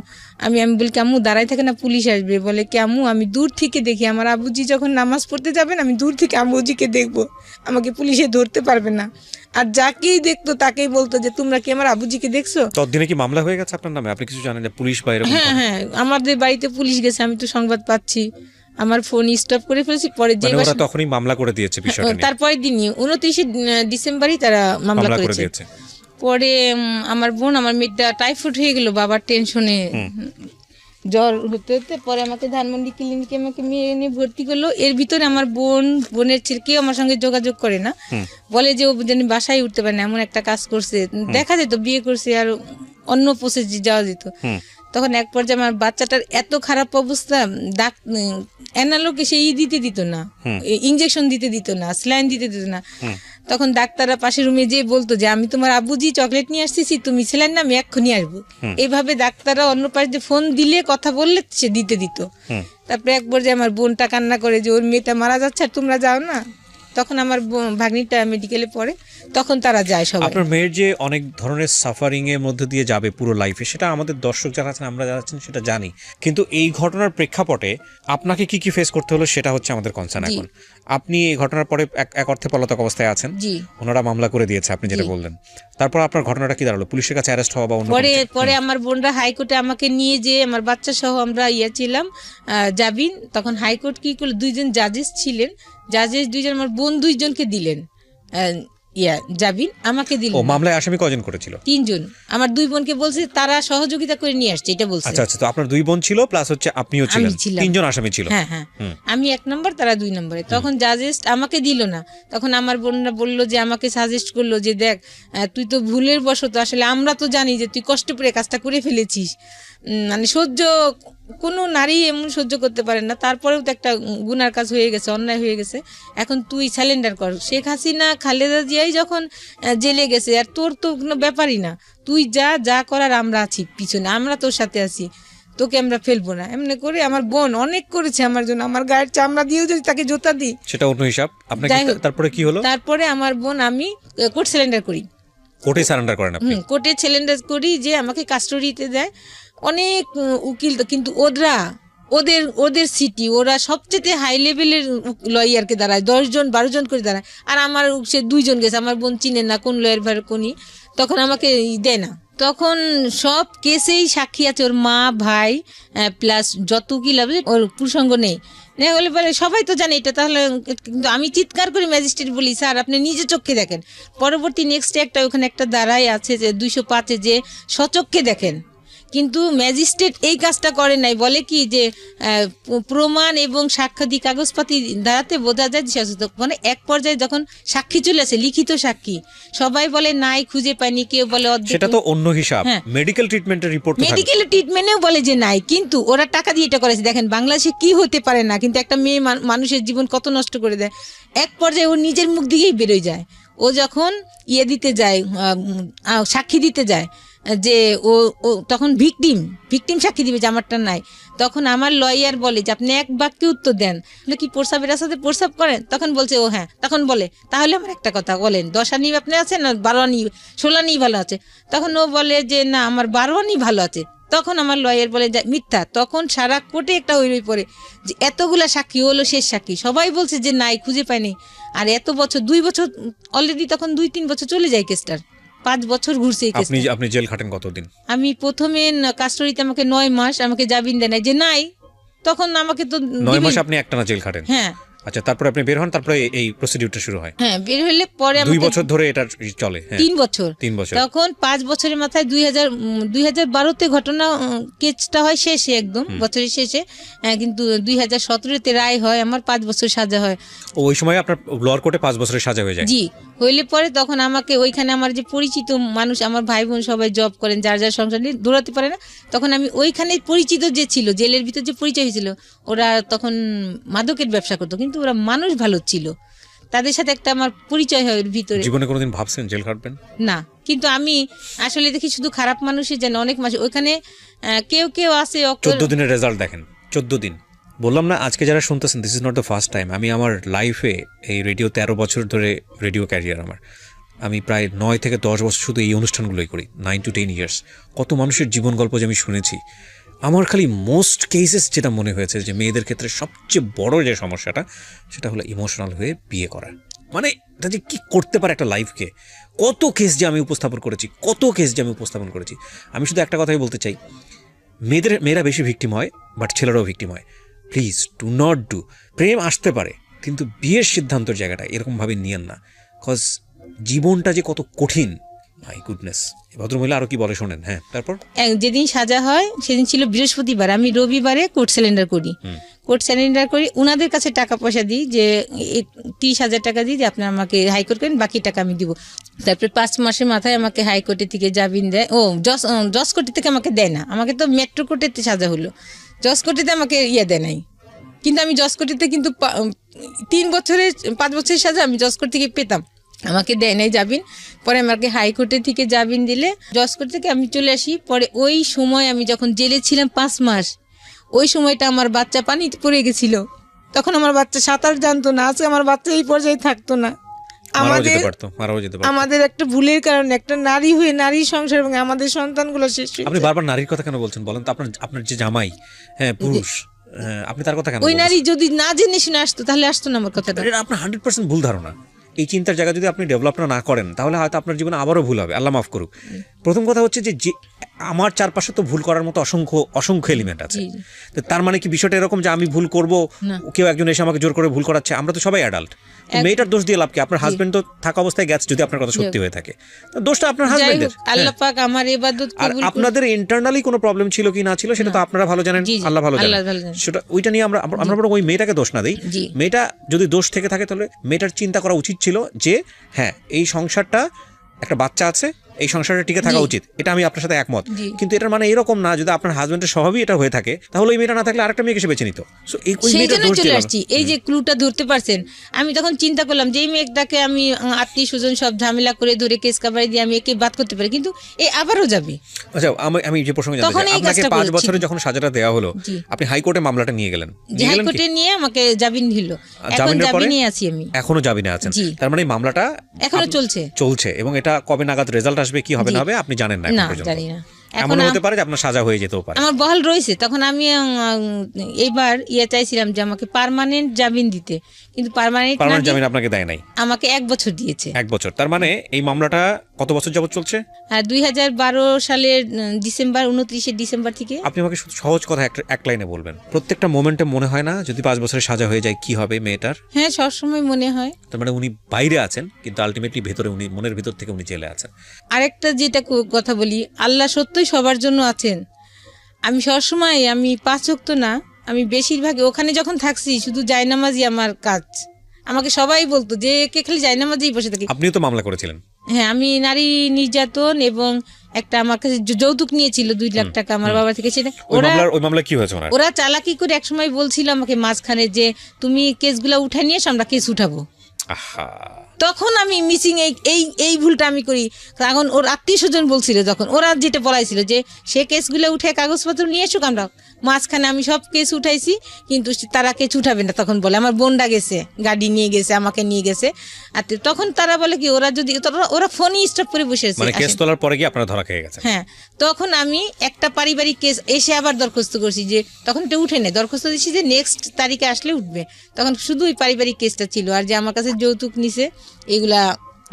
আমি বলি কি আম্মু দাঁড়ায় থাকে না, পুলিশ আসবে। বলে কি আম্মু, আমি দূর থেকে দেখি, আমার আবুজি যখন নামাজ পড়তে যাবেন আমি দূর থেকে আবুজিকে দেখবো, আমাকে পুলিশে ধরতে পারবে না। আর যাকেই দেখতো তাকেই বলতো যে তোমরা কি আমার আবুজিকে দেখছো। ততদিনে কি মামলা হয়ে গেছে আপনার নামে? আপনি কিছু জানেন যে পুলিশ বা এরকম? হ্যাঁ, আমাদের বাড়িতে পুলিশ গেছে, আমি তো সংবাদ পাচ্ছি, আমার ফোন স্টপ করে ফেলেছি। পরে যে তখনই মামলা করে দিয়েছে বিষয়টা নিয়ে, তারপরের দিনই 29শে ডিসেম্বরই তারা মামলা করে দিয়েছে। পরে আমার বোন, আমার মেয়েটা টাইফয়েড হয়ে গেল বাবার টেনশনে, জ্বর হতে হতে পরে আমাকে ধানমন্ডি ক্লিনিকে আমাকে মেয়ে নিয়ে ভর্তি করলো। এর ভিতরে আমার বোনের ছেলে কেউ আমার সঙ্গে যোগাযোগ করে না, বলে যে ও যেন বাসায় উঠতে পারে না, এমন একটা কাজ করছে। দেখা যেত বিয়ে করছে আর অন্য প্রসেসে যাওয়া যেত। তখন এক পর্যায়ে আমার বাচ্চাটার এত খারাপ অবস্থা, অ্যানালগে সে দিতে দিত না, ইঞ্জেকশন দিতে দিত না, স্যালাইন দিতে দিত না। তখন ডাক্তাররা পাশের রুমে যেয়ে বলতো যে আমি তোমার আব্বুজি চকলেট নিয়ে আসতেছি, তুমি স্যালাইন না, আমি এক্ষুনি আসবো। এইভাবে ডাক্তাররা অন্য পাশে যে ফোন দিলে কথা বললে সে দিতে দিত। তারপরে এক পর্যায়ে আমার বোনটা কান্না করে যে ওর মেয়েটা মারা যাচ্ছে আর তোমরা যাও না। তখন আমার ভাগ্নিটা মেডিকেলে পড়ে, তখন তারা যায় সবাই। আপনার মেয়ের যে অনেক ধরনের সাফারিং এর মধ্যে দিয়ে যাবে পুরো লাইফে, সেটা আমাদের দর্শক যারা আছেন, আমরা যারা আছেন সেটা জানি, কিন্তু এই ঘটনার প্রেক্ষাপটে আপনাকে কি কি ফেস করতে হলো সেটা হচ্ছে আমাদের কনসার্ন এখন। আপনি এই ঘটনার পরে এক অর্থে পলাতক অবস্থায় আছেন, ওনারা মামলা করে দিয়েছে আপনি যেটা বললেন। তারপর আপনার ঘটনাটা কি দাঁড়ালো? পুলিশের কাছে অ্যারেস্ট হওয়া বা অন্য পরে আমার বোনরা হাইকোর্টে আমাকে নিয়ে যে আমার বাচ্চা সহ আমরা ছিলাম জামিন। তখন হাইকোর্ট কি করলো, দুইজন জাজেস ছিলেন, জাজেস দুইজন আমার বোন দুইজনকে দিলেন জামিন, আমাকে দিল। মামলায় আসামি কয়জন করেছিল? 3 জন। আমার 2 বোনকে বলছে তারা সহযোগিতা করে নিয়ে আসছে, এটা বলছে। আচ্ছা আচ্ছা, তো আপনার 2 বোন ছিল প্লাস হচ্ছে আপনিও ছিলেন, 3 জন আসামি ছিল। হ্যাঁ হ্যাঁ, আমি 1 নম্বর, তারা 2 নম্বরে। তখন জাজেস আমাকে দিল না। তখন আমার বোনরা বললো যে, আমাকে সাজেস্ট করলো যে দেখ তুই তো ভুলের বশত, আসলে আমরা তো জানি যে তুই কষ্ট করে কাজটা করে ফেলেছিস, মানে সহ্য কোনো নারী এমন সহ্য করতে পারে না, তারপরেও তো একটা গুনার কাজ হয়ে গেছে, অন্যায় হয়ে গেছে, এখন তুই স্যালেন্ডার কর। শেখ হাসিনা খালেদা জিয়াই যখন জেলে গেছে, আর তোর তো কোনো ব্যাপারই না, তুই যা করার আমরা আছি পিছনে, আমরা তোর সাথে আছি, তোকে আমরা ফেলবো না। এমনি করে আমার বোন অনেক করেছে আমার জন্য, আমার গায়ের চামড়া দিয়েও যদি তাকে জোতা দিই সেটা অন্য হিসাব। আপনাকে তারপরে কি হলো? তারপরে আমার বোন, আমি কোর্ট স্যালেন্ডার করি। কোর্টে সারেন্ডার করেন আপনি? কোর্টে স্যালেন্ডার করি, যে আমাকে কাস্টডিতে দেয় অনেক উকিল, কিন্তু ওদের সিটি, ওরা সবচেয়ে হাই লেভেলের লয়ারকে দাঁড়ায়, 10 জন 12 জন করে দাঁড়ায়, আর আমার সে 2 জন গেছে, আমার বোন চিনে না কোন লয়ার ভার কোনি, তখন আমাকে দেয় না। তখন সব কেসেই সাক্ষী আছে ওর মা, ভাই, প্লাস যত উকিল হবে, ওর প্রসঙ্গ নেই হলে পরে সবাই তো জানে এটা। তাহলে কিন্তু আমি চিৎকার করে ম্যাজিস্ট্রেট বলি, স্যার আপনি নিজে চোখে দেখেন। পরবর্তী নেক্সট একটা ওখানে একটা দাঁড়াই আছে যে 205-এ, যে সচক্ষে দেখেন, কিন্তু ম্যাজিস্ট্রেট এই কাজটা করে নাই। বলে কি যে প্রমাণ এবং সাক্ষ্যাদি কাগজপাতি দ্বারাতে বোঝা যায় যে, মানে এক পর্যায়ে যখন সাক্ষী চলে আসে, লিখিত সাক্ষী, সবাই বলে নাই, খুঁজে পায়নি, কেউ বলে অর্ধেক। সেটা তো অন্য হিসাব। মেডিকেল ট্রিটমেন্টের রিপোর্ট, মেডিকেল ট্রিটমেন্টেও বলে যে নাই, কিন্তু ওরা টাকা দিয়ে এটা করেছে। দেখেন বাংলাদেশে কি হতে পারে না, কিন্তু একটা মেয়ে মানুষের জীবন কত নষ্ট করে দেয়। এক পর্যায়ে ও নিজের মুখ দিয়েই বেরোয় যায়। ও যখন দিতে যায়, সাক্ষী দিতে যায়, যে ও তখন ভিকটিম সাক্ষী দিবে যে আমারটা নাই, তখন আমার লয়ার বলে যে আপনি এক বাক্যে উত্তর দেন, কি প্রস্রাবের সাথে প্রস্রাব করেন? তখন বলছে ও হ্যাঁ। তখন বলে তাহলে আমার একটা কথা বলেন, 10 আনি আপনি আছেন না 12 আনি 16 আনি ভালো আছে? তখন ও বলে যে না, আমার 12 আনি ভালো আছে। তখন আমার লয়ার বলে যে মিথ্যা। তখন সারা কোর্টে একটা হইরই পড়ে যে এতগুলা সাক্ষী হলো শেষ সাক্ষী, সবাই বলছে যে নাই, খুঁজে পায়নি। আর এত বছর, 2 বছর অলরেডি, তখন 2-3 বছর চলে যায় কেসটার, 5 বছর ঘুরছে। আপনি জেল খাটেন কতদিন? আমি প্রথমে কাস্টডিতে আমাকে 9 মাস, আমাকে জামিন দেয় নাই, যে নাই, তখন আমাকে তো 9 মাস আপনি একটানা জেল খাটেন? হ্যাঁ। আচ্ছা, তারপরে আপনি বের হন, তারপরে এই প্রসিডিউরটা শুরু হয়? হ্যাঁ, বের হলে পরে 2 বছর ধরে এটা চলে? 3 বছর। তখন 5 বছরের মাথায় 2012-তে ঘটনা, কেসটা হয় শেষে, একদম বছরের শেষে, কিন্তু 2017-তে রায় হয়, আমার 5 বছর সাজা হয়। ওই সময় আপনার লোয়ার কোর্টে 5 বছরের সাজা হয়ে যায়? জি, হইলে পরে তখন আমাকে ওইখানে, আমার যে পরিচিত মানুষ, আমার ভাই বোন সবাই জব করেন, যার সংসার নিয়ে দৌড়াতে পারে না, তখন আমি ওইখানে পরিচিত যে ছিল, জেলের ভিতর যে পরিচয় হয়েছিল, ওরা তখন মাদকের ব্যবসা করতো, কিন্তু ওরা মানুষ ভালো ছিল, তাদের সাথে একটা আমার পরিচয় হয় ওর ভিতরে। জীবনে কোনোদিন ভাবছেন জেল খাটবেন? না, কিন্তু আমি আসলে দেখি শুধু খারাপ মানুষই যেন, অনেক মানুষ ওইখানে কেউ আছে। 14 দিনের রেজাল্ট দেখেন, 14 দিন। বললাম না, আজকে যারা শুনতেছেন, this is not the first time. আমি আমার লাইফে, এই রেডিও 13 বছর ধরে রেডিও ক্যারিয়ার আমার, আমি প্রায় 9 থেকে 10 বছর শুধু এই অনুষ্ঠানগুলোই করি, 9 to 10 ইয়ার্স। কত মানুষের জীবন গল্প যে আমি শুনেছি, আমার খালি মোস্ট কেসেস যেটা মনে হয়েছে যে মেয়েদের ক্ষেত্রে সবচেয়ে বড় যে সমস্যাটা, সেটা হলো ইমোশনাল হয়ে বিয়ে করা। মানে এটা যে কী করতে পারে একটা লাইফকে। কত কেস যে আমি উপস্থাপন করেছি। আমি শুধু একটা কথাই বলতে চাই, মেয়েরা বেশি ভিকটিম হয়, বাট ছেলেরাও ভিকটিম হয়। Please do not do. প্রেম আসতে পারে, কিন্তু বিয়ের সিদ্ধান্তের জায়গাটা এরকমভাবে নিয়েন না, কজ জীবনটা যে কত কঠিন মাই গুডনেস, ভদ্রমহিলা আরো কি বলে শোনেন। হ্যাঁ, তারপর যেদিন সাজা হয় সেদিন ছিল বৃহস্পতিবার, আমি রবিবারে কোর্ট সিলিন্ডার করি, ওনাদের কাছে টাকা পয়সা দিই যে 30,000 টাকা দিই যে আপনি আমাকে হাইকোর্ট করেন, বাকি টাকা আমি দিব। তারপরে 5 মাসের মাথায় আমাকে হাইকোর্টের থেকে জামিন দেয়, জজ কোর্টের থেকে আমাকে দেয় না, আমাকে তো মেট্রো কোর্টেতে সাজা হলো, জজ কোর্টেতে আমাকে দেয় নাই। কিন্তু আমি জজ কোর্টেতে কিন্তু 5 বছরের সাজা আমি জজ কোর্ট থেকে পেতাম, আমাকে দেয় নাই জামিন। পরে আমাকে হাইকোর্টের থেকে জামিন দিলে জজ কোর্ট থেকে আমি চলে আসি। পরে ওই সময় আমি যখন জেলে ছিলাম 5 মাস, ওই সময়টা আমার বাচ্চা পানিতে পড়ে গেছিল, তখন আমার বাচ্চা সাঁতার জানতো না, আজকে আমার বাচ্চা এই পর্যায়ে থাকতো না। আমাদের একটা ভুলের কারণে একটা নারী হয়ে নারী সংসার এবং আমাদের সন্তানগুলো শেষ। আপনি বারবার নারীর কথা কেন বলছেন বলেন তো? আপনার যে জামাই, হ্যাঁ পুরুষ, আপনি তার কথা কেন? ওই নারী যদি না জেনে শুনে আসতো তাহলে আসতো না আমার কথাটা। এটা আপনার 100% ভুল ধারণা। এই চিন্তার জায়গা যদি আপনি ডেভেলপ না করেন তাহলে হয়তো আপনার জীবনে আবারও ভুল হবে, আল্লাহ মাফ করুক। প্রথম কথা হচ্ছে যে আমার চারপাশে তো ভুল করার মতো অসংখ্য এলিমেন্ট আছে। তো তার মানে কি বিষয়টা এরকম যে আমি ভুল করব, কেউ একজন এসে আমাকে জোর করে ভুল করাচ্ছে? আমরা তো সবাই অ্যাডাল্ট। মেয়েটার দোষ দিয়ে লাভ কি? আপনার হাজবেন্ড তো থাকা অবস্থায় গেছে, যদি আপনার কথা সত্যি হয়ে থাকে তো দোষটা আপনার হাজবেন্ডের। আল্লাহ পাক আমার ইবাদত কবুল। আর আপনাদের ইন্টারনালি কোনো প্রবলেম ছিল কি না ছিল সেটা তো আপনারা ভালো জানেন, আল্লাহ ভালো জানেন। সেটা ওইটা নিয়ে আমরা বরং ওই মেয়েটাকে দোষ না দিই। মেয়েটা যদি দোষ থেকে থাকে তাহলে মেয়েটার চিন্তা করা উচিত ছিল যে হ্যাঁ এই সংসারটা, একটা বাচ্চা আছে, এই সংসারটা টিকে থাকা উচিত, এটা আমি আপনার সাথে একমত। কিন্তু এটার মানে এরকম না যদি আপনার হাজবেন্ডের স্বভাবই এটা হয়ে থাকে তাহলে ওই মেয়েটা না থাকলে আরেকটা মেয়েকে সে বেছে নিত। চলে আসছি, এই যে ক্লুটা ধরতে পারছেন। আমি তখন চিন্তা করলাম যে এই মেয়েটাকে আমি আত্মীয় স্বজন সব ঝামেলা করে ধরে কেস কাবারি দিয়ে আমি একে বাদ করতে পারি, কিন্তু এই আবারও যাবে। আচ্ছা, আমি যে প্রসঙ্গে জানতে চাই, আপনাকে 5 বছরে যখন সাজাটা দেওয়া হলো আপনি হাইকোর্টে মামলাটা নিয়ে গেলেন, হাইকোর্টে নিয়ে আমাকে জামিন দিল, এখন জামিনে আছি আমি, এখনো জামিনে আছেন। তার মানে এই মামলাটা এখনো চলছে এবং এটা কবে নাগাদ রেজাল্ট আসবে, কি হবে না হবে আপনি জানেন না? জানি না। এমন হতে পারে যে আপনার সাজা হয়ে যেতেও পারে। আমার বহাল রয়েছে। তখন আমি এইবার চাইছিলাম যে আমাকে পার্মানেন্ট জামিন দিতে, কিন্তু পার্মানেন্ট জামিন আপনাকে দেয় নাই, আমাকে 1 বছর দিয়েছে। 1 বছর। তার মানে এই মামলাটা কত বছর যাবত চলছে? 2012 সালের ডিসেম্বর, 29 ডিসেম্বর থেকে। আপনি আমাকে সহজ কথা এক লাইনে বলবেন, প্রত্যেকটা মোমেন্টে মনে হয় না যদি 5 বছরের সাজা হয়ে যায় কি হবে মেয়েটার? হ্যাঁ, সবসময় মনে হয়। তার মানে উনি বাইরে আছেন কিন্তু আলটিমেটলি ভেতরে, উনি মনের ভিতর থেকে উনি জেলে আছেন। আরেকটা যেটা কথা বলি, আল্লাহ সত্যই সবার জন্য আছেন। আমি সবসময়, আমি 5 ওয়াক্ত না, আমি বেশিরভাগ ওখানে যখন থাকছি শুধু জায়নামাজি আমার কাজ। আমাকে সবাই বলতো যে কে খালি জায়নামাজিই বসে থাকে। আপনিও তো মামলা করেছিলেন। হ্যাঁ, আমি নারী নির্যাতন এবং একটা আমার কাছে যৌতুক নিয়েছিল 2 লাখ টাকা আমার বাবা থেকে। সেটা ওই মামলা কি হয়েছে? ওরা চালাকি করে একসময় বলছিল আমাকে মাঝখানে যে তুমি কেসগুলো উঠে নিয়ে আমরা কেস উঠাবো। তখন আমি মিসিং এই ভুলটা আমি করি। এখন ওর আত্মীয় স্বজন বলছিল, যখন ওরা যেটা বলাইছিল যে সে কেসগুলো উঠে কাগজপত্র নিয়ে এসুক, আমরা মাঝখানে আমি সব কেস উঠাইছি কিন্তু তারা কেস উঠাবে না। তখন বলে আমার বোনটা গেছে, গাড়ি নিয়ে গেছে, আমাকে নিয়ে গেছে। আর তখন তারা বলে কি ওরা যদি ওরা ফোনই স্টপ করে বসে আছে, মানে কেস তোলার পরে কি আপনারা ধরা খেয়ে গেছেন? হ্যাঁ, তখন আমি একটা পারিবারিক কেস এসে আবার দরখাস্ত করছি যে তখন এটা উঠে নেই, দরখাস্ত দিচ্ছি যে নেক্সট তারিখে আসলে উঠবে। তখন শুধু ওই পারিবারিক কেসটা ছিল, আর যে আমার কাছে যৌতুক নিছে এগুলা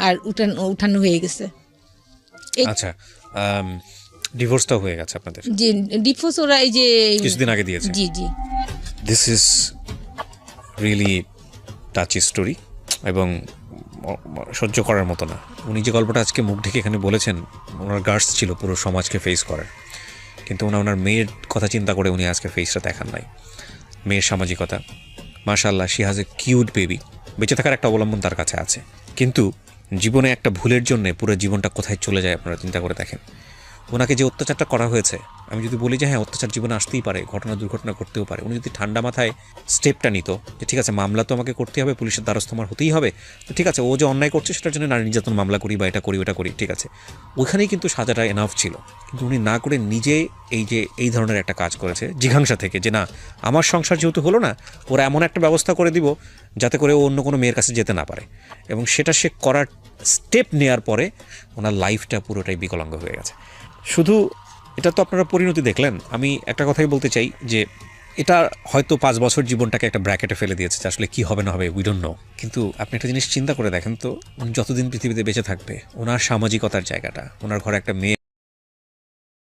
আর উঠানো হয়ে গেছে। আচ্ছা, ডিভোর্সটাও হয়ে গেছে আপনাদের? জি, ডিভোর্স ওরা এই যে কিছুদিন আগে দিয়েছে। জি জি। This is really touchy story এবং সহ্য করার মতো না। উনি যে গল্পটা আজকে মুখ ঢেকে এখানে বলেছেন, ওনার গার্ডস ছিল পুরো সমাজকে ফেস করার, কিন্তু ওনার মেয়ের কথা চিন্তা করে উনি আজকে ফেসটা দেখান নাই। মেয়ের সামাজিকতা, মাশাআল্লাহ, she has a cute baby, বেঁচে থাকার একটা অবলম্বন তার কাছে আছে। কিন্তু জীবনে একটা ভুলের জন্য পুরো জীবনটা কোথায় চলে যায় আপনারা চিন্তা করে দেখেন। ওনাকে যে অত্যাচারটা করা হয়েছে, আমি যদি বলি যে হ্যাঁ অত্যাচার জীবনে আসতেই পারে, দুর্ঘটনা করতেও পারে, উনি যদি ঠান্ডা মাথায় স্টেপটা নিত যে ঠিক আছে মামলা তো আমাকে করতেই হবে, পুলিশের দ্বারস্থ আমার হতেই হবে, তো ঠিক আছে ও যে অন্যায় করছে সেটার জন্য নারী নির্যাতন মামলা করি বা এটা করি ওটা করি, ঠিক আছে, ওইখানেই কিন্তু সাজাটা এনাফ ছিল। কিন্তু উনি না করে নিজে এই ধরনের একটা কাজ করেছে জিঘাংসা থেকে যে না আমার সংসার যেহেতু হলো না, ওরা এমন একটা ব্যবস্থা করে দিব যাতে করে ও অন্য কোনো মেয়ের কাছে যেতে না পারে। এবং সেটা সে করার স্টেপ নেওয়ার পরে ওনার লাইফটা পুরোটাই বিকলাঙ্গ হয়ে গেছে। শুধু এটা তো আপনারা পরিণতি দেখলেন, আমি একটা কথাই বলতে চাই যে এটা হয়তো 5 বছর জীবনটাকে একটা ব্র্যাকেটে ফেলে দিয়েছে, আসলে কি হবে না হবে উই ডোন্ট নো। কিন্তু আপনি একটা জিনিস চিন্তা করে দেখেন তো, উনি যতদিন পৃথিবীতে বেঁচে থাকবে ওনার সামাজিকতার জায়গাটা, ওনার ঘরে একটা মেয়ে